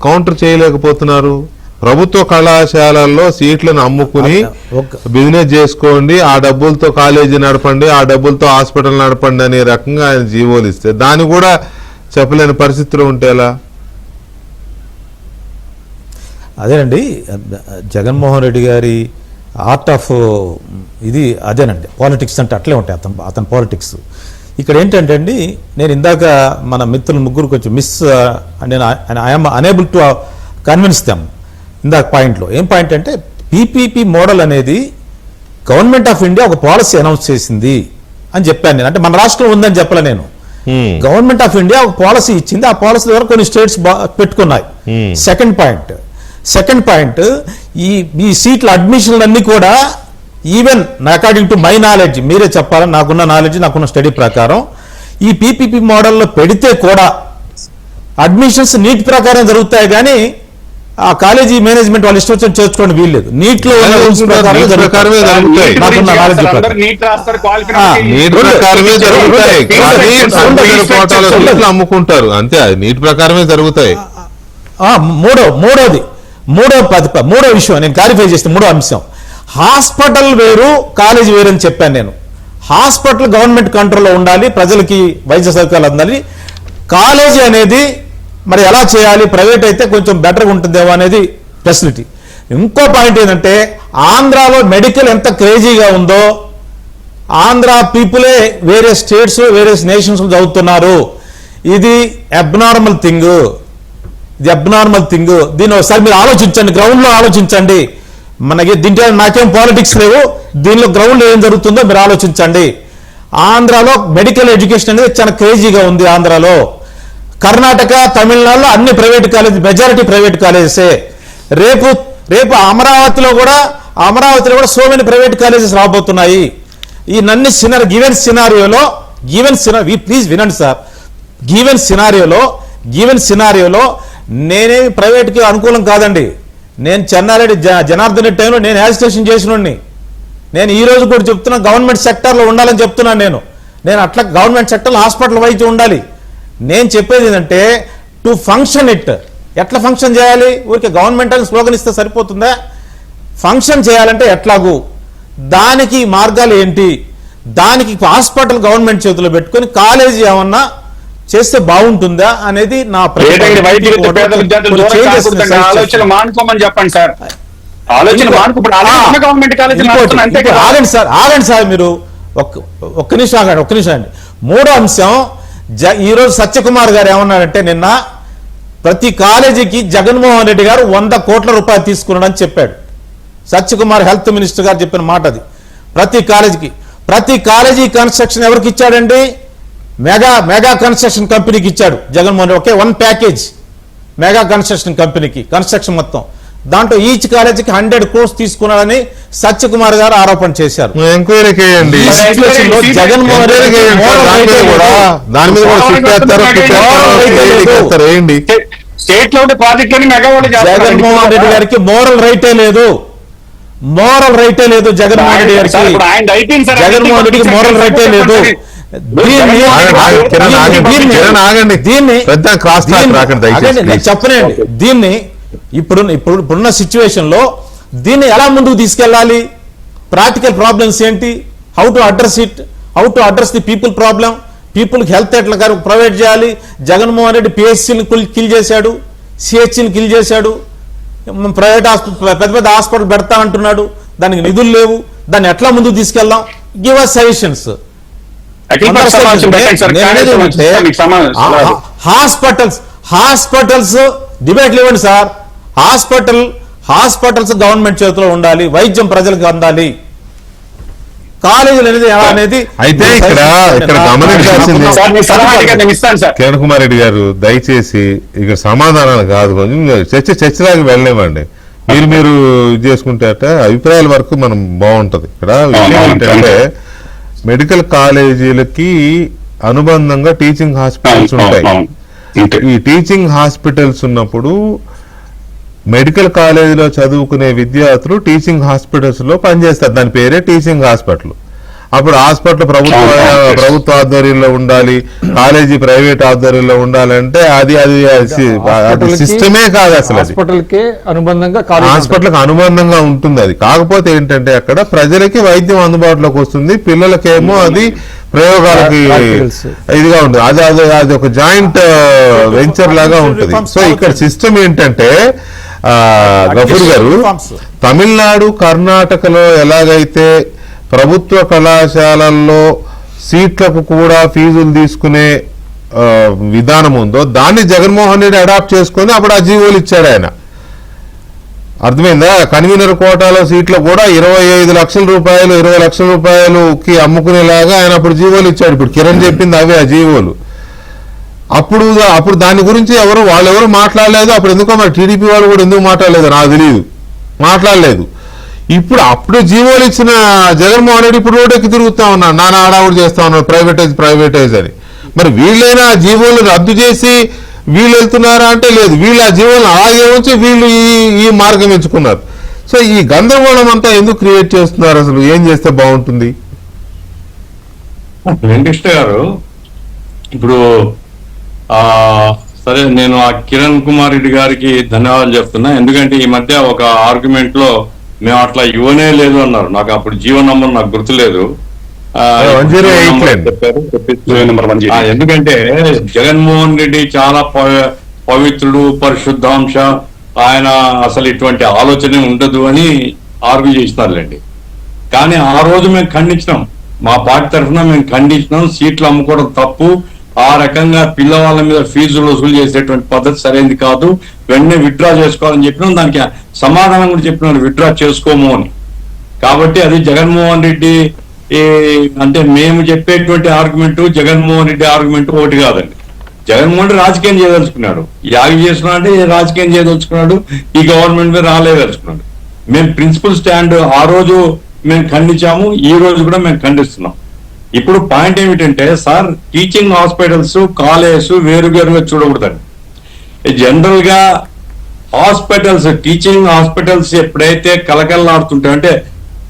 కౌంటర్ చేయలేకపోతున్నారు? ప్రభుత్వ కళాశాలల్లో సీట్లను అమ్ముకుని బిజినెస్ చేసుకోండి, ఆ డబ్బులతో కాలేజీ నడపండి, ఆ డబ్బులతో హాస్పిటల్ నడపండి అనే రకంగా ఆయన జీవోలు ఇస్తే దాన్ని కూడా చెప్పలేని పరిస్థితిలో ఉంటే ఎలా? అదేనండి, జగన్మోహన్ రెడ్డి గారి ఆర్ట్ ఆఫ్ ఇది అదేనండి, పాలిటిక్స్ అంటే అట్లే ఉంటాయి అతని పాలిటిక్స్. ఇక్కడ ఏంటంటే అండి, నేను ఇందాక మన మిత్రులు ముగ్గురు కొంచెం నేను I'm unable to convince them ఇందాక పాయింట్లో. ఏం పాయింట్ అంటే పీపీపీ మోడల్ అనేది గవర్నమెంట్ ఆఫ్ ఇండియా ఒక పాలసీ అనౌన్స్ చేసింది అని చెప్పాను నేను. అంటే మన రాష్ట్రంలో ఉందని చెప్పలే నేను, గవర్నమెంట్ ఆఫ్ ఇండియా ఒక పాలసీ ఇచ్చింది, ఆ పాలసీ ద్వారా కొన్ని స్టేట్స్ పెట్టుకున్నాయి. సెకండ్ పాయింట్ ఈ సీట్ల అడ్మిషన్లు అన్ని కూడా even according to my knowledge, మీరే చెప్పాలని నాకున్న నాలెడ్జ్, నాకున్న స్టడీ ప్రకారం ఈ పీపీపీ మోడల్లో పెడితే కూడా అడ్మిషన్స్ నీట్ ప్రకారం జరుగుతాయి కానీ ఆ కాలేజీ మేనేజ్మెంట్ వాళ్ళు ఇష్టం వచ్చిన చేర్చుకోండి వీల్లేదు. నీట్ లో అమ్ముకుంటారు అంతే, నీట్ ప్రకారమే జరుగుతాయి. మూడో విషయం నేను క్లారిఫై చేస్తే, మూడో అంశం, హాస్పిటల్ వేరు కాలేజీ వేరు అని చెప్పాను నేను. హాస్పిటల్ గవర్నమెంట్ కంట్రోల్లో ఉండాలి, ప్రజలకి వైద్య సౌకర్యాలు అందాలి. కాలేజీ అనేది మరి ఎలా చేయాలి, ప్రైవేట్ అయితే కొంచెం బెటర్గా ఉంటుందేమో అనేది ఫెసిలిటీ. ఇంకో పాయింట్ ఏంటంటే ఆంధ్రాలో మెడికల్ ఎంత క్రేజీగా ఉందో ఆంధ్ర పీపులే వేరే స్టేట్స్ వేరే నేషన్స్ చదువుతున్నారు. ఇది అబ్నార్మల్ థింగ్, దీన్ని ఒకసారి మీరు ఆలోచించండి, గ్రౌండ్ లో ఆలోచించండి. మనకి దీంట్లో నాకేం పాలిటిక్స్ లేవు, దీనిలో గ్రౌండ్ ఏం జరుగుతుందో మీరు ఆలోచించండి. ఆంధ్రాలో మెడికల్ ఎడ్యుకేషన్ అనేది చాలా క్రేజీగా ఉంది. ఆంధ్రాలో, కర్ణాటక, తమిళనాడులో అన్ని ప్రైవేట్ కాలేజ్, మెజారిటీ ప్రైవేట్ కాలేజెసే. రేపు అమరావతిలో కూడా సో మెనీ ప్రైవేట్ కాలేజెస్ రాబోతున్నాయి. ఈ నన్ని గివెన్ సినారియోలో ప్లీజ్ వినండి సార్, గివెన్ సినారియోలో నేనేమి ప్రైవేట్కి అనుకూలం కాదండి. నేను చెన్నారెడ్డి జనార్దన్ రెడ్డి టైంలో నేను యాజిటేషన్ చేసినోడిని. నేను ఈ రోజు కూడా చెప్తున్నా గవర్నమెంట్ సెక్టర్లో ఉండాలని చెప్తున్నాను. నేను అట్లా గవర్నమెంట్ సెక్టర్లో హాస్పిటల్ వైద్యం ఉండాలి. నేను చెప్పేది ఏంటంటే టు ఫంక్షన్ ఎట్లా ఫంక్షన్ చేయాలి? ఊరికే గవర్నమెంట్ అని స్లోగన్ ఇస్తే సరిపోతుందా? ఫంక్షన్ చేయాలంటే ఎట్లాగూ, దానికి మార్గాలు ఏంటి, దానికి హాస్పిటల్ గవర్నమెంట్ చేతిలో పెట్టుకొని కాలేజీ ఏమన్నా చేస్తే బాగుంటుందా అనేది నా ఆలోచన మానుకోమని చెప్పండి సార్. ఆగండి సార్, మీరు ఒక్క నిమిషం అండి. మూడో అంశం, ఈ రోజు సత్యకుమార్ గారు ఏమన్నారంటే నిన్న ప్రతి కాలేజీకి జగన్మోహన్ రెడ్డి గారు 100 కోట్ల రూపాయలు తీసుకున్నాడని చెప్పాడు. సత్యకుమార్ హెల్త్ మినిస్టర్ గారు చెప్పిన మాట అది. ప్రతి కాలేజీ కన్స్ట్రక్షన్ ఎవరికి ఇచ్చాడండి? మెగా కన్స్ట్రక్షన్ కంపెనీకి ఇచ్చాడు జగన్మోహన్ రెడ్డి. ఒకే 1 ప్యాకేజ్ మెగా కన్స్ట్రక్షన్ కంపెనీకి, కన్స్ట్రక్షన్ మొత్తం. దాంట్లో ఈచ్ కాలేజీకి 100 crores తీసుకున్నాడని సత్యకుమార్ గారు ఆరోపణ చేశారు. ఎంక్వైరీ చేయండి. జగన్మోహన్ రెడ్డి జగన్మోహన్ రెడ్డి గారికి మోరల్ రైటే లేదు. జగన్మోహన్ రెడ్డి గారికి మోరల్ రైటే లేదు. చెప్పనండి, దీన్ని ఇప్పుడున్న సిచ్యువేషన్ లో దీన్ని ఎలా ముందుకు తీసుకెళ్ళాలి? ప్రాక్టికల్ ప్రాబ్లమ్స్ ఏంటి? How to address the people problem? People health ఎట్లా ప్రొవైడ్ చేయాలి? జగన్మోహన్ రెడ్డి పిహెచ్సిని కిల్ చేశాడు, సిహెచ్ని కిల్ చేశాడు, ప్రైవేట్ పెద్ద హాస్పిటల్ పెడతా అంటున్నాడు, దానికి నిధులు లేవు. దాన్ని ఎట్లా ముందుకు తీసుకెళ్దాం? Give us suggestions. హాస్పిటల్స్ డిబేట్లు ఇవ్వండి సార్. హాస్పిటల్స్ గవర్నమెంట్ చేతిలో ఉండాలి, వైద్యం ప్రజలకు అందాలి. కాలేజీలు అనేది అయితే ఇక్కడ గమనించాల్సింది కిరణ్ కుమార్ రెడ్డి గారు, దయచేసి ఇక్కడ సమాధానాలు కాదు, కొంచెం చర్చలాగా వెళ్ళలేమండి. మీరు ఇది చేసుకుంటే అభిప్రాయాల వరకు మనం బాగుంటది. ఇక్కడ ఏంటంటే మెడికల్ కాలేజీలకి అనుబంధంగా టీచింగ్ హాస్పిటల్స్ ఉంటాయి. ఈ టీచింగ్ హాస్పిటల్స్ ఉన్నప్పుడు మెడికల్ కాలేజీలో చదువుకునే విద్యార్థులు టీచింగ్ హాస్పిటల్స్ లో పనిచేస్తారు. దాని పేరే టీచింగ్ హాస్పిటల్. అప్పుడు హాస్పిటల్ ప్రభుత్వ ఆధ్వర్యంలో ఉండాలి, కాలేజీ ప్రైవేట్ ఆధ్వర్యంలో ఉండాలంటే అది సిస్టమే కాదు అసలు. హాస్పిటల్కి అనుబంధంగా ఉంటుంది అది. కాకపోతే ఏంటంటే అక్కడ ప్రజలకి వైద్యం అందుబాటులోకి వస్తుంది, పిల్లలకేమో అది ప్రయోగాలకి ఇదిగా ఉంటుంది. అది ఒక జాయింట్ వెంచర్ లాగా ఉంటుంది. సో ఇక్కడ సిస్టమ్ ఏంటంటే గఫూర్ గారు, తమిళనాడు, కర్ణాటకలో ఎలాగైతే ప్రభుత్వ కళాశాలల్లో సీట్లకు కూడా ఫీజులు తీసుకునే విధానం ఉందో దాన్ని జగన్మోహన్ రెడ్డి అడాప్ట్ చేసుకొని అప్పుడు ఆ జీవోలు ఇచ్చాడు ఆయన. అర్థమైందా? కన్వీనర్ కోటాలో సీట్లు కూడా 25 లక్షల రూపాయలు 20 లక్షల రూపాయలుకి అమ్ముకునేలాగా ఆయన అప్పుడు జీవోలు ఇచ్చాడు. ఇప్పుడు కిరణ్ చెప్పింది అవే ఆ జీవోలు. అప్పుడు దాని గురించి వాళ్ళెవరు మాట్లాడలేదు. అప్పుడు ఎందుకో మరి టీడీపీ వాళ్ళు కూడా ఎందుకు మాట్లాడలేదు నాకు తెలియదు, మాట్లాడలేదు. అప్పుడు జీవోలు ఇచ్చిన జగన్మోహన్ రెడ్డి ఇప్పుడు రోడ్డెక్కి తిరుగుతా ఉన్నాడు, నాన్న ఆడావుడు చేస్తా ఉన్నాడు, ప్రైవేటైజ్ అని. మరి వీళ్ళైనా జీవోలు రద్దు చేసి వీళ్ళు వెళ్తున్నారా అంటే లేదు, వీళ్ళు ఆ జీవోలను అలాగే ఉంచి వీళ్ళు ఈ మార్గం ఎంచుకున్నారు. సో ఈ గందరగోళం అంతా ఎందుకు క్రియేట్ చేస్తున్నారు? అసలు ఏం చేస్తే బాగుంటుంది? వెంకటేష్ గారు, ఇప్పుడు సరే, నేను ఆ కిరణ్ కుమార్ రెడ్డి గారికి ధన్యవాదాలు చెప్తున్నా. ఎందుకంటే ఈ మధ్య ఒక ఆర్గ్యుమెంట్ లో మేము అట్లా ఇవ్వనే లేదు అన్నారు. నాకు అప్పుడు జీవో నంబర్ నాకు గుర్తులేదు. ఎందుకంటే జగన్మోహన్ రెడ్డి చాలా పవిత్రుడు, పరిశుద్ధాంశ, ఆయన అసలు ఇటువంటి ఆలోచనే ఉండదు అని ఆర్గ్యూ చేస్తారులేండి. కానీ ఆ రోజు మేము ఖండించినాం, మా పార్టీ తరఫున మేము ఖండించినాం. సీట్లు అమ్ముకోవడం తప్పు, ఆ రకంగా పిల్లవాళ్ళ మీద ఫీజులు వసూలు చేసేటువంటి పద్ధతి సరైనది కాదు, వెంటనే విత్డ్రా చేసుకోవాలని చెప్పినాం. దానికి సమాధానం కూడా చెప్పినారు, విత్డ్రా చేసుకోము అని. కాబట్టి అది జగన్మోహన్ రెడ్డి అంటే మేము చెప్పేటువంటి ఆర్గ్యుమెంట్ జగన్మోహన్ రెడ్డి ఆర్గ్యుమెంట్ ఒకటి కాదండి. జగన్మోహన్ రెడ్డి రాజకీయం చేయదలుచుకున్నాడు, యాగి చేస్తున్నాడు అంటే రాజకీయం చేయదలుచుకున్నాడు, ఈ గవర్నమెంట్ మీద రాలేదలుచుకున్నాడు. మేము ప్రిన్సిపల్ స్టాండ్ ఆ రోజు మేము ఖండించాము, ఈ రోజు కూడా మేము ఖండిస్తున్నాం. ఇప్పుడు పాయింట్ ఏమిటంటే సార్, టీచింగ్ హాస్పిటల్స్ కాలేజెస్ వేరువేరుగా చూడకూడదండి. జనరల్ గా హాస్పిటల్స్, టీచింగ్ హాస్పిటల్స్ ఎప్పుడైతే కలకల్లాడుతుంటాయి అంటే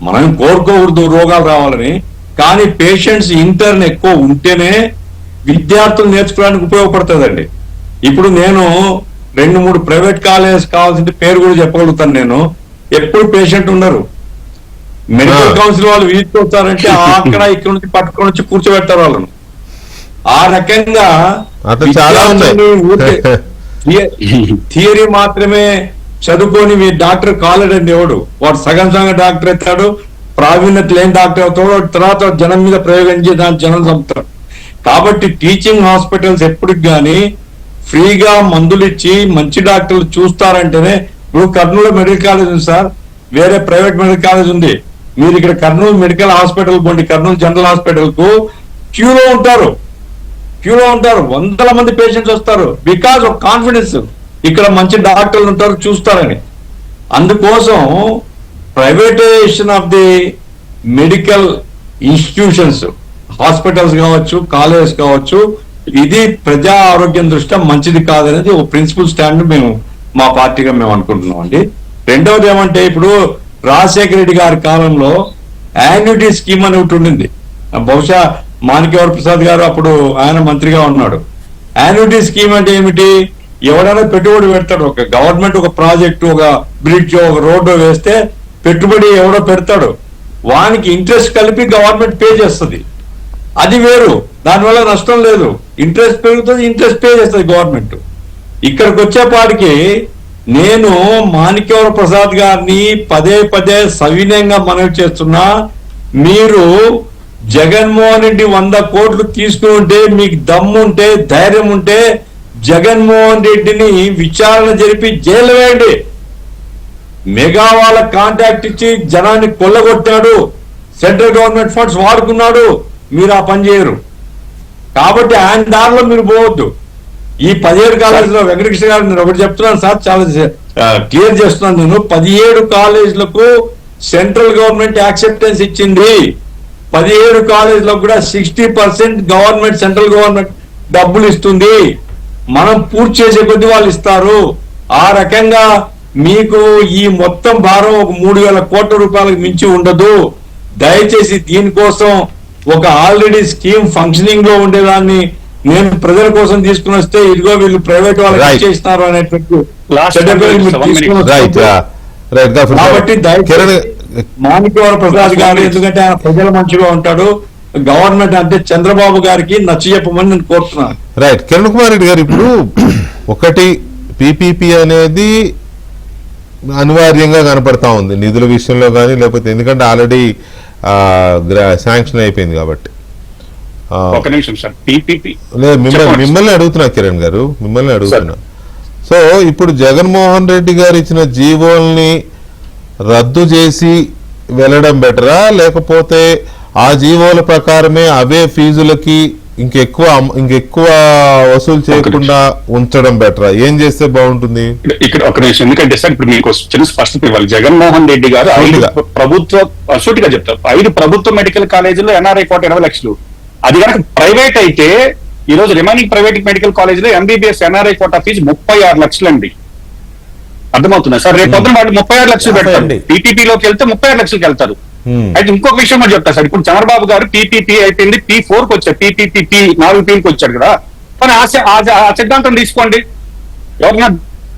మనం కోరుకోకూడదు రోగాలు రావాలని, కానీ పేషెంట్స్ ఇంటర్న్ ఎక్కువ ఉంటేనే విద్యార్థులు నేర్చుకోవడానికి ఉపయోగపడుతుందండి. ఇప్పుడు నేను 2-3 ప్రైవేట్ కాలేజెస్ కావాల్సిన పేరు కూడా చెప్పగలుగుతాను. నేను ఎప్పుడు పేషెంట్ ఉన్నారు, మెడికల్ కౌన్సిల్ వాళ్ళు విజిట్ వస్తారంటే అక్కడ ఇక్కడ నుంచి పట్టుకొని వచ్చి కూర్చోబెడతారు వాళ్ళను. ఆ రకంగా థియరీ మాత్రమే చదువుకొని మీ డాక్టర్ కాలేడండి ఎవడు, వాడు సగం డాక్టర్ అవుతాడు, ప్రావీణ్యత లేని డాక్టర్ అవుతాడు, తర్వాత జనం మీద ప్రయోగం చేసి దాని జనం చంపుతాడు. కాబట్టి టీచింగ్ హాస్పిటల్స్ ఎప్పటికి కానీ ఫ్రీగా మందులు ఇచ్చి మంచి డాక్టర్లు చూస్తారంటేనే. ఇప్పుడు కర్నూలు మెడికల్ కాలేజ్ ఉంది సార్, వేరే ప్రైవేట్ మెడికల్ కాలేజ్ ఉంది. మీరు ఇక్కడ కర్నూలు మెడికల్ హాస్పిటల్ పోండి, కర్నూలు జనరల్ హాస్పిటల్ కు క్యూలో ఉంటారు, వందల మంది పేషెంట్స్ వస్తారు. బికాస్ ఆఫ్ కాన్ఫిడెన్స్, ఇక్కడ మంచి డాక్టర్లు ఉంటారు చూస్తారని. అందుకోసం privatisation of the medical institutions, hospitals కావచ్చు, కాలేజెస్ కావచ్చు, ఇది ప్రజా ఆరోగ్యం దృష్ట్యా మంచిది కాదనేది ఒక ప్రిన్సిపల్ స్టాండ్ మేము మా పార్టీగా మేము అనుకుంటున్నాం అండి. రెండవది ఏమంటే, ఇప్పుడు రాజశేఖర రెడ్డి గారి కాలంలో యాన్యుటీ స్కీమ్ అని ఒకటి ఉండింది. బహుశా మాణిక్యవర ప్రసాద్ గారు అప్పుడు ఆయన మంత్రిగా ఉన్నాడు. యాన్యుటీ స్కీమ్ అంటే ఏమిటి? ఎవడైనా పెట్టుబడి పెడతాడు, ఒక గవర్నమెంట్ ఒక ప్రాజెక్టు, ఒక బ్రిడ్జ్, ఒక రోడ్డు వేస్తే పెట్టుబడి ఎవడో పెడతాడు, వానికి ఇంట్రెస్ట్ కలిపి గవర్నమెంట్ పే చేస్తుంది. అది వేరు, దానివల్ల నష్టం లేదు. ఇంట్రెస్ట్ పెరుగుతుంది, ఇంట్రెస్ట్ పే చేస్తుంది గవర్నమెంట్. ఇక్కడికి వచ్చేపాటికి నేను మాణిక్యవర ప్రసాద్ గారిని పదే సవినయంగా మనవి చేస్తున్నా, మీరు జగన్మోహన్ రెడ్డి 100 కోట్లు తీసుకుని ఉంటే, మీకు దమ్ముంటే, ధైర్యం ఉంటే జగన్మోహన్ రెడ్డిని విచారణ జరిపి జైలు వేయండి. మెగా వాళ్ళ కాంటాక్ట్ ఇచ్చి జనాన్ని కొల్లగొట్టాడు, సెంట్రల్ గవర్నమెంట్ ఫండ్స్ వాడుకున్నాడు, మీరు ఆ పని చేయరు. కాబట్టి ఆయన దారిలో మీరు పోవద్దు. ఈ 17 కాలేజీలో వెంకటకృష్ణ గారు నేను ఒకటి చెప్తున్నాను సార్, చాలా క్లియర్ చేస్తున్నాను. నేను 17 కాలేజీలకు సెంట్రల్ గవర్నమెంట్ యాక్సెప్టెన్స్ ఇచ్చింది. 17 కాలేజీలకు కూడా 60% గవర్నమెంట్, సెంట్రల్ గవర్నమెంట్ డబ్బులు ఇస్తుంది. మనం పూర్తి చేసే కొద్ది వాళ్ళు ఇస్తారు. ఆ రకంగా మీకు ఈ మొత్తం భారం ఒక 3,000 కోట్ల రూపాయలకు మించి ఉండదు. దయచేసి దీనికోసం ఒక ఆల్రెడీ స్కీమ్ ఫంక్షనింగ్ లో ఉండేదాన్ని నేను ప్రజల కోసం తీసుకుని వస్తే, ఇదిగో వీళ్ళు ప్రైవేట్ వాళ్ళకి ఇచ్చేస్తున్నారు అనేటువంటి కాబట్టి దయచేసి మాణిక్యవర ప్రసాద్ గారు, ఎందుకంటే ఆయన ప్రజల మనిషిగా ఉంటాడు, గవర్నమెంట్ అంటే చంద్రబాబు గారికి నచ్చ చెప్పమని నేను కోరుతున్నాను. రైట్. కిరణ్ కుమార్ రెడ్డి గారు, ఇప్పుడు ఒకటి పీపీపీ అనేది అనివార్యంగా కనపడతా ఉంది నిధుల విషయంలో కానీ, లేకపోతే ఎందుకంటే ఆల్రెడీ శాంక్షన్ అయిపోయింది కాబట్టి. ఒక నిమిషం సార్, పీపీపీ లేదు, మిమ్మల్ని అడుగుతున్నా కిరణ్ గారు, మిమ్మల్ని అడుగుతున్నా. సో ఇప్పుడు జగన్మోహన్ రెడ్డి గారు ఇచ్చిన జీవోల్ని రద్దు చేసి వెళ్ళడం బెటరా, లేకపోతే ఆ జీవోల ప్రకారమే అవే ఫీజులకి ఇంకెక్కువ వసూలు చేయకుండా ఉంచడం బెటరా? ఏం చేస్తే బాగుంటుంది? ఇక్కడ ఒక నిమిషం, ఎందుకంటే సార్ ఇప్పుడు మీకు చిన్న స్పష్టత ఇవ్వాలి. జగన్మోహన్ రెడ్డి గారు 5 ప్రభుత్వ, సూటిగా చెప్తారు, 5 ప్రభుత్వ మెడికల్ కాలేజీలో ఎన్ఆర్ఐ కోట 20 లక్షలు. అది కనుక ప్రైవేట్ అయితే ఈ రోజు రిమైనింగ్ ప్రైవేట్ మెడికల్ కాలేజీలో ఎంబీబీఎస్ ఎన్ఆర్ఐ కోటా ఫీజు 36 లక్షలు అండి. అర్థమవుతుందా సార్? రేపు పొద్దున వాళ్ళు 36 లక్షలు పెడతారు, పీపీపీలోకి వెళ్తే 36 లక్షలకి వెళ్తారు. అయితే ఇంకొక విషయం కూడా చెప్తా సార్, ఇప్పుడు చంద్రబాబు గారు పీపీపీ అయిపోయింది, P4కి వచ్చారు, పీపీపీ 4Pకి వచ్చారు కదా. కానీ ఆ సిద్ధాంతం తీసుకోండి, ఎవరన్నా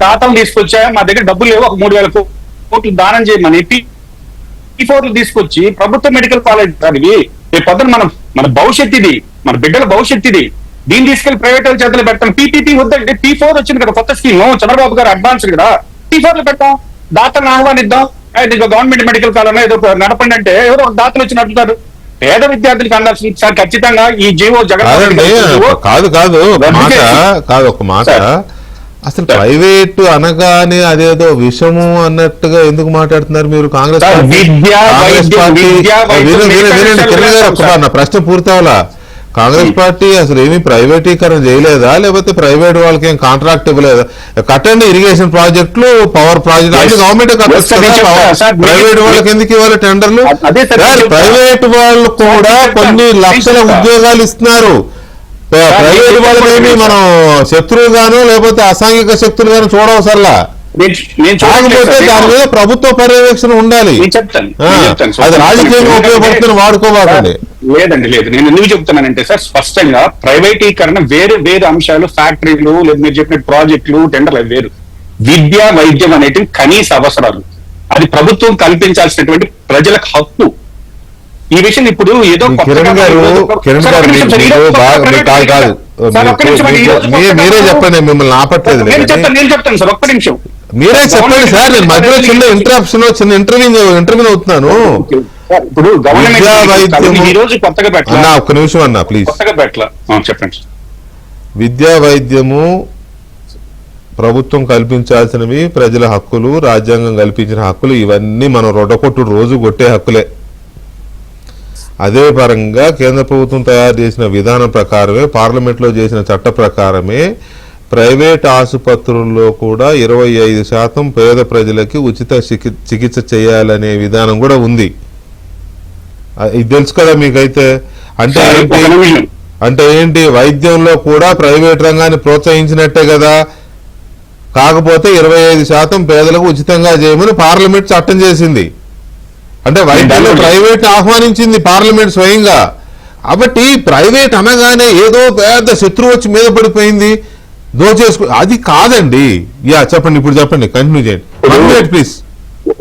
తాతలు తీసుకొచ్చాయా, మా దగ్గర డబ్బులు లేవు, ఒక 3,000 కోట్లు దానం చేయమని P4 తీసుకొచ్చి ప్రభుత్వ మెడికల్ కాలేజ్ ఇవి రేపు పొద్దున మన భవిష్యత్ ఇది, మన బిడ్డల భవిష్యత్ ఇది. దీన్ని తీసుకెళ్లి ప్రైవేట్ చేతులు పెడతాం. పీపీపీ వద్దంటే P4 వచ్చింది కదా కొత్త స్కీమ్, చంద్రబాబు గారు అడ్వాన్స్ కదా, టీఫర్లు పెట్టాం, దాతలను ఆహ్వానిద్దాం, ఇదిగో గవర్నమెంట్ మెడికల్ కాలేజ్ ఏదో నడపండి అంటే ఎవరో దాతలు వచ్చి నడుపుతారు. పేద విద్యార్థులకు అందాల్సింది సార్ ఖచ్చితంగా ఈ జీవో కాదండి, కాదు ఒక మాట. అసలు ప్రైవేట్ అనగానే అదేదో విషము అన్నట్టుగా ఎందుకు మాట్లాడుతున్నారు మీరు? కాంగ్రెస్ పార్టీ నా ప్రశ్న పూర్తవలా. కాంగ్రెస్ పార్టీ అసలు ఏమి ప్రైవేటీకరణ చేయలేదా, లేకపోతే ప్రైవేట్ వాళ్ళకి ఏం కాంట్రాక్ట్ ఇవ్వలేదా? కట్టండి ఇరిగేషన్ ప్రాజెక్టులు, పవర్ ప్రాజెక్ట్ అన్ని గవర్నమెంట్ ప్రైవేట్ వాళ్ళకి ఎందుకు ఇవ్వాలి టెండర్లు? ప్రైవేట్ వాళ్ళు కూడా కొన్ని లక్షల ఉద్యోగాలు ఇస్తున్నారు. ప్రైవేట్ వాళ్ళని మనం శత్రువుగాను లేకపోతే అసాంఘిక శక్తులుగాను చూడవసరలా. కాకపోతే దాని మీద ప్రభుత్వ పర్యవేక్షణ ఉండాలి. అది రాజకీయంగా ఉపయోగపడుతున్న వాడుకోవాలండి. లేదండి, లేదు. నేను ఎందుకు చెప్తున్నానంటే సార్, స్పష్టంగా ప్రైవేటీకరణ వేరు అంశాలు, ఫ్యాక్టరీలు, లేదు మీరు చెప్పిన ప్రాజెక్టులు, టెండర్లు వేరు. విద్య, వైద్యం అనేటివి కనీస అవసరాలు. అది ప్రభుత్వం కల్పించాల్సినటువంటి ప్రజలకు హక్కు. ఈ విషయం ఇప్పుడు ఏదో కిరణ్ గారు మీరే చెప్పండి, మిమ్మల్ని ఆపట్లేదు. నేను చెప్తాను సార్, ఒక్క నిమిషం మీరే చెప్పండి సార్. నేను మధ్యలో చిన్న ఇంటరప్షన్, చిన్న ఇంటర్వ్యూ అవుతున్నాను. ఇప్పుడు ఈ రోజు కొత్తగా పెట్టాలి. ఒక్క నిమిషం అన్నా ప్లీజ్. కొత్తగా పెట్టాల చెప్పండి. విద్యా వైద్యము ప్రభుత్వం కల్పించాల్సినవి, ప్రజల హక్కులు, రాజ్యాంగం కల్పించిన హక్కులు, ఇవన్నీ మనం రొడ్డకొట్టు రోజు కొట్టే హక్కులే. అదే పరంగా కేంద్ర ప్రభుత్వం తయారు చేసిన విధానం ప్రకారమే, పార్లమెంట్లో చేసిన చట్ట ప్రకారమే ప్రైవేట్ ఆసుపత్రుల్లో కూడా 25% పేద ప్రజలకి ఉచిత చికిత్స చేయాలనే విధానం కూడా ఉంది. ఇది తెలుసు కదా మీకైతే? అంటే ఏంటి, వైద్యంలో కూడా ప్రైవేట్ రంగాన్ని ప్రోత్సహించినట్టే కదా. కాకపోతే 25% పేదలకు ఉచితంగా చేయమని పార్లమెంట్ చట్టం చేసింది. అంటే వైద్యంలో ప్రైవేట్ ఆహ్వానించింది పార్లమెంట్ స్వయంగా. కాబట్టి ప్రైవేట్ అనగానే ఏదో పెద్ద శత్రువు వచ్చి మీద పడిపోయింది, దోచేసుకు, అది కాదండి. చెప్పండి, ఇప్పుడు చెప్పండి, కంటిన్యూ చేయండి. 1 minute ప్లీజ్.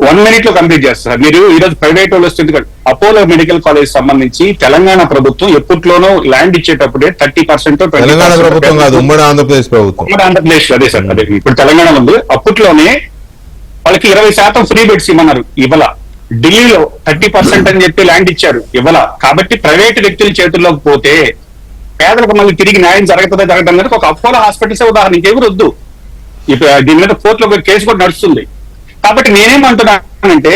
1 minute లో కంప్లీట్ చేస్తారు. మీరు ఈ రోజు ప్రైవేట్ వాళ్ళు వస్తుంది. అపోలో మెడికల్ కాలేజ్ సంబంధించి తెలంగాణ ప్రభుత్వం ఎప్పట్లోనూ ల్యాండ్ ఇచ్చేటప్పుడే 30% తెలంగాణ ప్రభుత్వం కాదు, ఉమ్మడి ఆంధ్రప్రదేశ్ ప్రభుత్వం. ఉమ్మడి ఆంధ్రప్రదేశ్ అదే సార్, అదే ఇప్పుడు తెలంగాణ ఉంది. అప్పట్లోనే వాళ్ళకి 20% ఫ్రీ బెడ్స్ ఇవ్వన్నారు, ఇవ్వాల. ఢిల్లీలో 30% అని చెప్పి ల్యాండ్ ఇచ్చారు, ఇవ్వాల. కాబట్టి ప్రైవేట్ వ్యక్తుల చేతుల్లోకి పోతే పేదలకు మళ్ళీ తిరిగి న్యాయం జరగదని ఒక అపోలో హాస్పిటల్స్ ఉదాహరణ, ఇంకెవరు వద్దు. ఇప్పుడు దీని మీద కోర్టులో కేసు కూడా నడుస్తుంది. కాబట్టి నేనేమంటున్నానంటే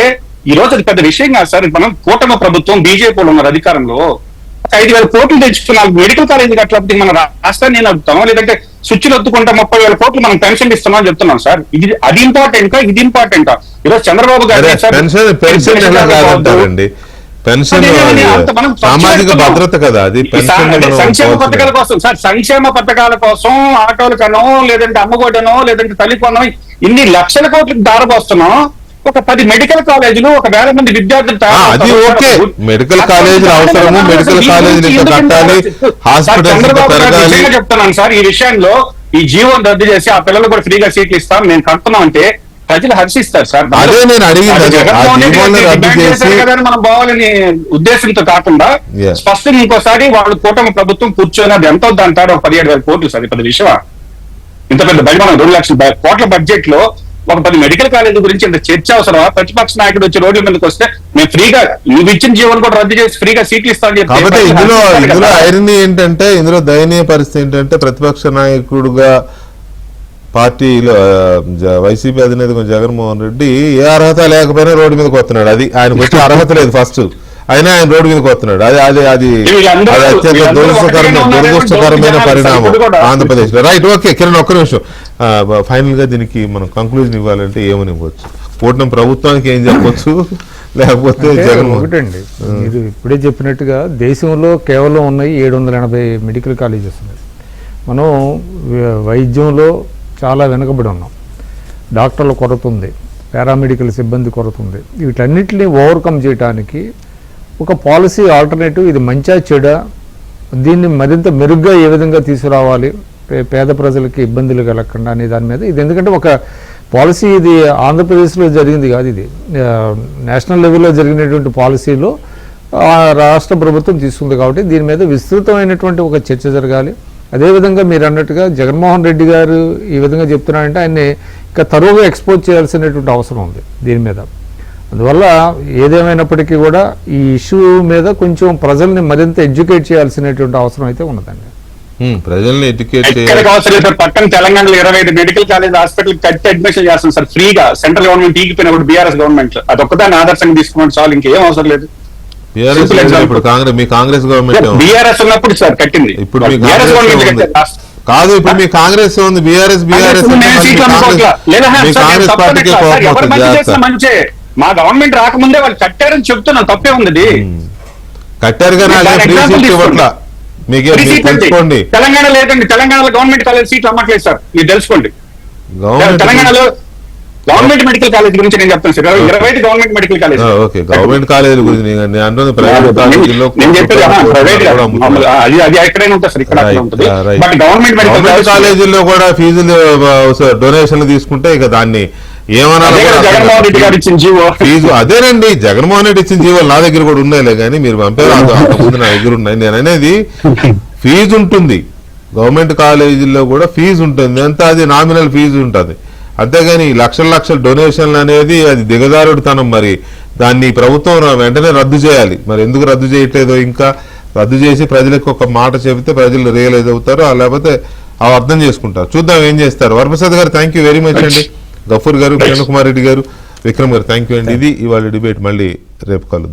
ఈ రోజు అది పెద్ద విషయం కాదు సార్. మనం కూటమి ప్రభుత్వం, బీజేపీ ఉన్నారు అధికారంలో, 5,000 కోట్లు తెచ్చుకున్నాం మెడికల్ కాలేజీ అట్లా మన రాష్ట్రాన్ని నేను అడుగుతాం, లేదంటే స్విచ్లు ఒత్తుకుంటా 30,000 కోట్లు మనం పెన్షన్ ఇస్తున్నాం చెప్తున్నాం సార్. అది ఇంపార్టెంట్, ఇది ఇంపార్టెంట్. ఈరోజు చంద్రబాబు గారు సామాజిక భద్రత కదా, అది సంక్షేమ పథకాల కోసం సార్, సంక్షేమ పథకాల కోసం ఆటోలకనో, లేదంటే అమ్మగొడ్డనో, లేదంటే తల్లి కొనో ఇన్ని లక్షల కోట్లకు దారపోస్తున్నాం. ఒక 10 మెడికల్ కాలేజీలు, 1,000 మంది విద్యార్థులు మెడికల్ కాలేజీలు అవసరము, మెడికల్ కాలేజీలు కట్టాలి, హాస్పిటల్ చెప్తున్నాను సార్. ఈ విషయంలో ఈ జీవోని రద్దు చేసి ఆ పిల్లలు కూడా ఫ్రీగా సీట్లు ఇస్తాం మేము కడుతున్నాం అంటే ప్రజలు హర్షిస్తారు సార్. అదే నేను మనం బావాలని ఉద్దేశంతో కాకుండా స్పష్టంగా ఇంకోసారి వాళ్ళు కూటమి ప్రభుత్వం కూర్చొని అది ఎంత అంటారు, 17,000 కోట్లు సార్. పెద్ద విషయమా? ఇంత పెద్ద బడ్జెట్, 2 లక్షల కోట్ల బడ్జెట్ లో ఒక 10 మెడికల్ కాలేజీ గురించి ఇంత చర్చ అవసరమా? ప్రతిపక్ష నాయకుడు వచ్చి రోడ్ల మీదకి వస్తే మేము ఫ్రీగా, నువ్వు ఇచ్చిన జీవనం కూడా రద్దు చేసి ఫ్రీగా సీట్లు ఇస్తామని చెప్పి. కాబట్టి ఇందులో ఐరనీ ఏంటంటే, ఇందులో దయనీయ పరిస్థితి ఏంటంటే, ప్రతిపక్ష నాయకుడుగా పార్టీలో వైసీపీ అధినేత జగన్మోహన్ రెడ్డి ఏ అర్హత లేకపోయినా రోడ్డు మీదకి వస్తున్నాడు. అది ఆయనకు వచ్చే అర్హత లేదు ఫస్ట్, అయినా ఆయన రోడ్డు మీదకి వస్తున్నాడు. అది అత్యంత దురదృష్టకరమైన పరిణామం ఆంధ్రప్రదేశ్ లో. రైట్, ఓకే కిరణ్, ఒక్క నిమిషం. ఫైనల్ గా దీనికి మనం కంక్లూజన్ ఇవ్వాలంటే ఏమని ఇవ్వచ్చు? కూటమి ప్రభుత్వానికి ఏం చెప్పొచ్చు, లేకపోతే జగన్మోహన్? ఒకటండి, మీరు ఇప్పుడే చెప్పినట్టుగా దేశంలో కేవలం ఉన్నాయి 780 మెడికల్ కాలేజెస్ ఉన్నాయి. మనం వైద్యంలో చాలా వెనుకబడి ఉన్నాం. డాక్టర్ల కొరత ఉంది, పారామెడికల్ సిబ్బంది కొరత ఉంది. వీటన్నిటిని ఓవర్కమ్ చేయడానికి ఒక పాలసీ ఆల్టర్నేటివ్, ఇది మంచా చెడా, దీన్ని మరింత మెరుగ్గా ఏ విధంగా తీసుకురావాలి, పేద ప్రజలకి ఇబ్బందులు కలగకుండా అనే దాని మీద ఇది. ఎందుకంటే ఒక పాలసీ ఇది ఆంధ్రప్రదేశ్లో జరిగింది కాదు, ఇది నేషనల్ లెవెల్లో జరిగినటువంటి పాలసీలో రాష్ట్ర ప్రభుత్వం తీసుకుంది. కాబట్టి దీని మీద విస్తృతమైనటువంటి ఒక చర్చ జరగాలి. అదేవిధంగా మీరు అన్నట్టుగా జగన్మోహన్ రెడ్డి గారు ఈ విధంగా చెప్తున్నారంటే ఆయన్ని ఇంకా తరువుగా ఎక్స్పోజ్ చేయాల్సినటువంటి అవసరం ఉంది దీని మీద. అందువల్ల ఏదేమైనప్పటికీ కూడా ఈ ఇష్యూ మీద కొంచెం ప్రజల్ని మరింత ఎడ్యుకేట్ చేయాల్సినటువంటి అవసరం అయితే ఉన్నదండి. ప్రజల్ని ఎడ్యుకేట్ ఎక్కడికి అవసరం లేదు సార్. పక్కన తెలంగాణలో 25 మెడికల్ కాలేజ్ హాస్పిటల్ కట్టి అడ్మిషన్ చేస్తాం సార్ ఫ్రీగా. సెంట్రల్ గవర్నమెంట్ ఈగిపోయినప్పుడు బీఆర్ఎస్ గవర్నమెంట్ అదొక్కదాన్ని ఆదర్శంగా తీసుకోండి చాలు, ఇంకేం అవసరం లేదు. ఇప్పుడు కాంగ్రెస్ మీ కాంగ్రెస్ గవర్నమెంట్ బీఆర్ఎస్ ఉన్నప్పుడు సార్ కట్టింది. ఇప్పుడు మీ బీఆర్ఎస్ గవర్నమెంట్ కాంగ్రెస్ కట్టారు last. కాదు, ఇప్పుడు మీ కాంగ్రెస్ ఉంది, బీఆర్ఎస్ కాంగ్రెస్ పార్టీకి కోపం వస్తుంది. జాగ్రత్త. మంచి మా గవర్నమెంట్ రాకముందే వాళ్ళు కట్టారని చెప్తున్నాను, తప్పే ఉంది ఇది. కట్టారు కానీ అదే ఫ్రీ సీట్ ఇవ్వట్లా. మీకు తెలుసుకోండి, తెలంగాణ లేదండి, తెలంగాణలో గవర్నమెంట్ కాలేజ్ సీట్లు అమ్మట్లేదు సార్, మీరు తెలుసుకోండి. తెలంగాణలో గవర్నమెంట్ మెడికల్ కాలేజ్ గురించి నేను చెప్తాను sir. 25 government medical college. Okay, government కాలేజీల గురించి నేను అంటున్నది ప్రైవేట్ కాలేజీలో. నేను చెప్పేది ప్రైవేట్ అది ఎక్కడైనా ఉంటుంది సార్, ఇక్కడ ఉంటుంది. బట్ గవర్నమెంట్ మెడికల్ కాలేజీల్లో కూడా ఫీజులు డొనేషన్లు తీసుకుంటే ఇక దాన్ని ఏమనాలి? జగన్మోహన్ రెడ్డి గారు ఇచ్చిన జీవో ఫీజు అదేనండి, జగన్మోహన్ రెడ్డి ఇచ్చిన జీవోలు నా దగ్గర కూడా ఉన్నాయిలే, కానీ మీరు పంపారు అంతకుముందు నా దగ్గర ఉన్నాయి. నేను అనేది ఫీజు ఉంటుంది, గవర్నమెంట్ కాలేజీల్లో కూడా ఫీజు ఉంటుంది, ఎంత అది నామినల్ ఫీజు ఉంటుంది. అంతేగాని లక్షల డొనేషన్లు అనేది అది దిగజారుడుతనం. మరి దాన్ని ప్రభుత్వం వెంటనే రద్దు చేయాలి. మరి ఎందుకు రద్దు చేయట్లేదో, ఇంకా రద్దు చేసి ప్రజలకు ఒక మాట చెబితే ప్రజలు రియలైజ్ అవుతారు, లేకపోతే అవి అర్థం చేసుకుంటారు. చూద్దాం ఏం చేస్తారు. వరప్రసాద్ గారు థ్యాంక్ యూ వెరీ మచ్ అండి. గఫూర్ గారు, కిరణ్ కుమార్ రెడ్డి గారు, విక్రమ్ గారు థ్యాంక్ యూ అండి. ఇది ఇవాళ డిబేట్. మళ్ళీ రేపు కలుద్దాం.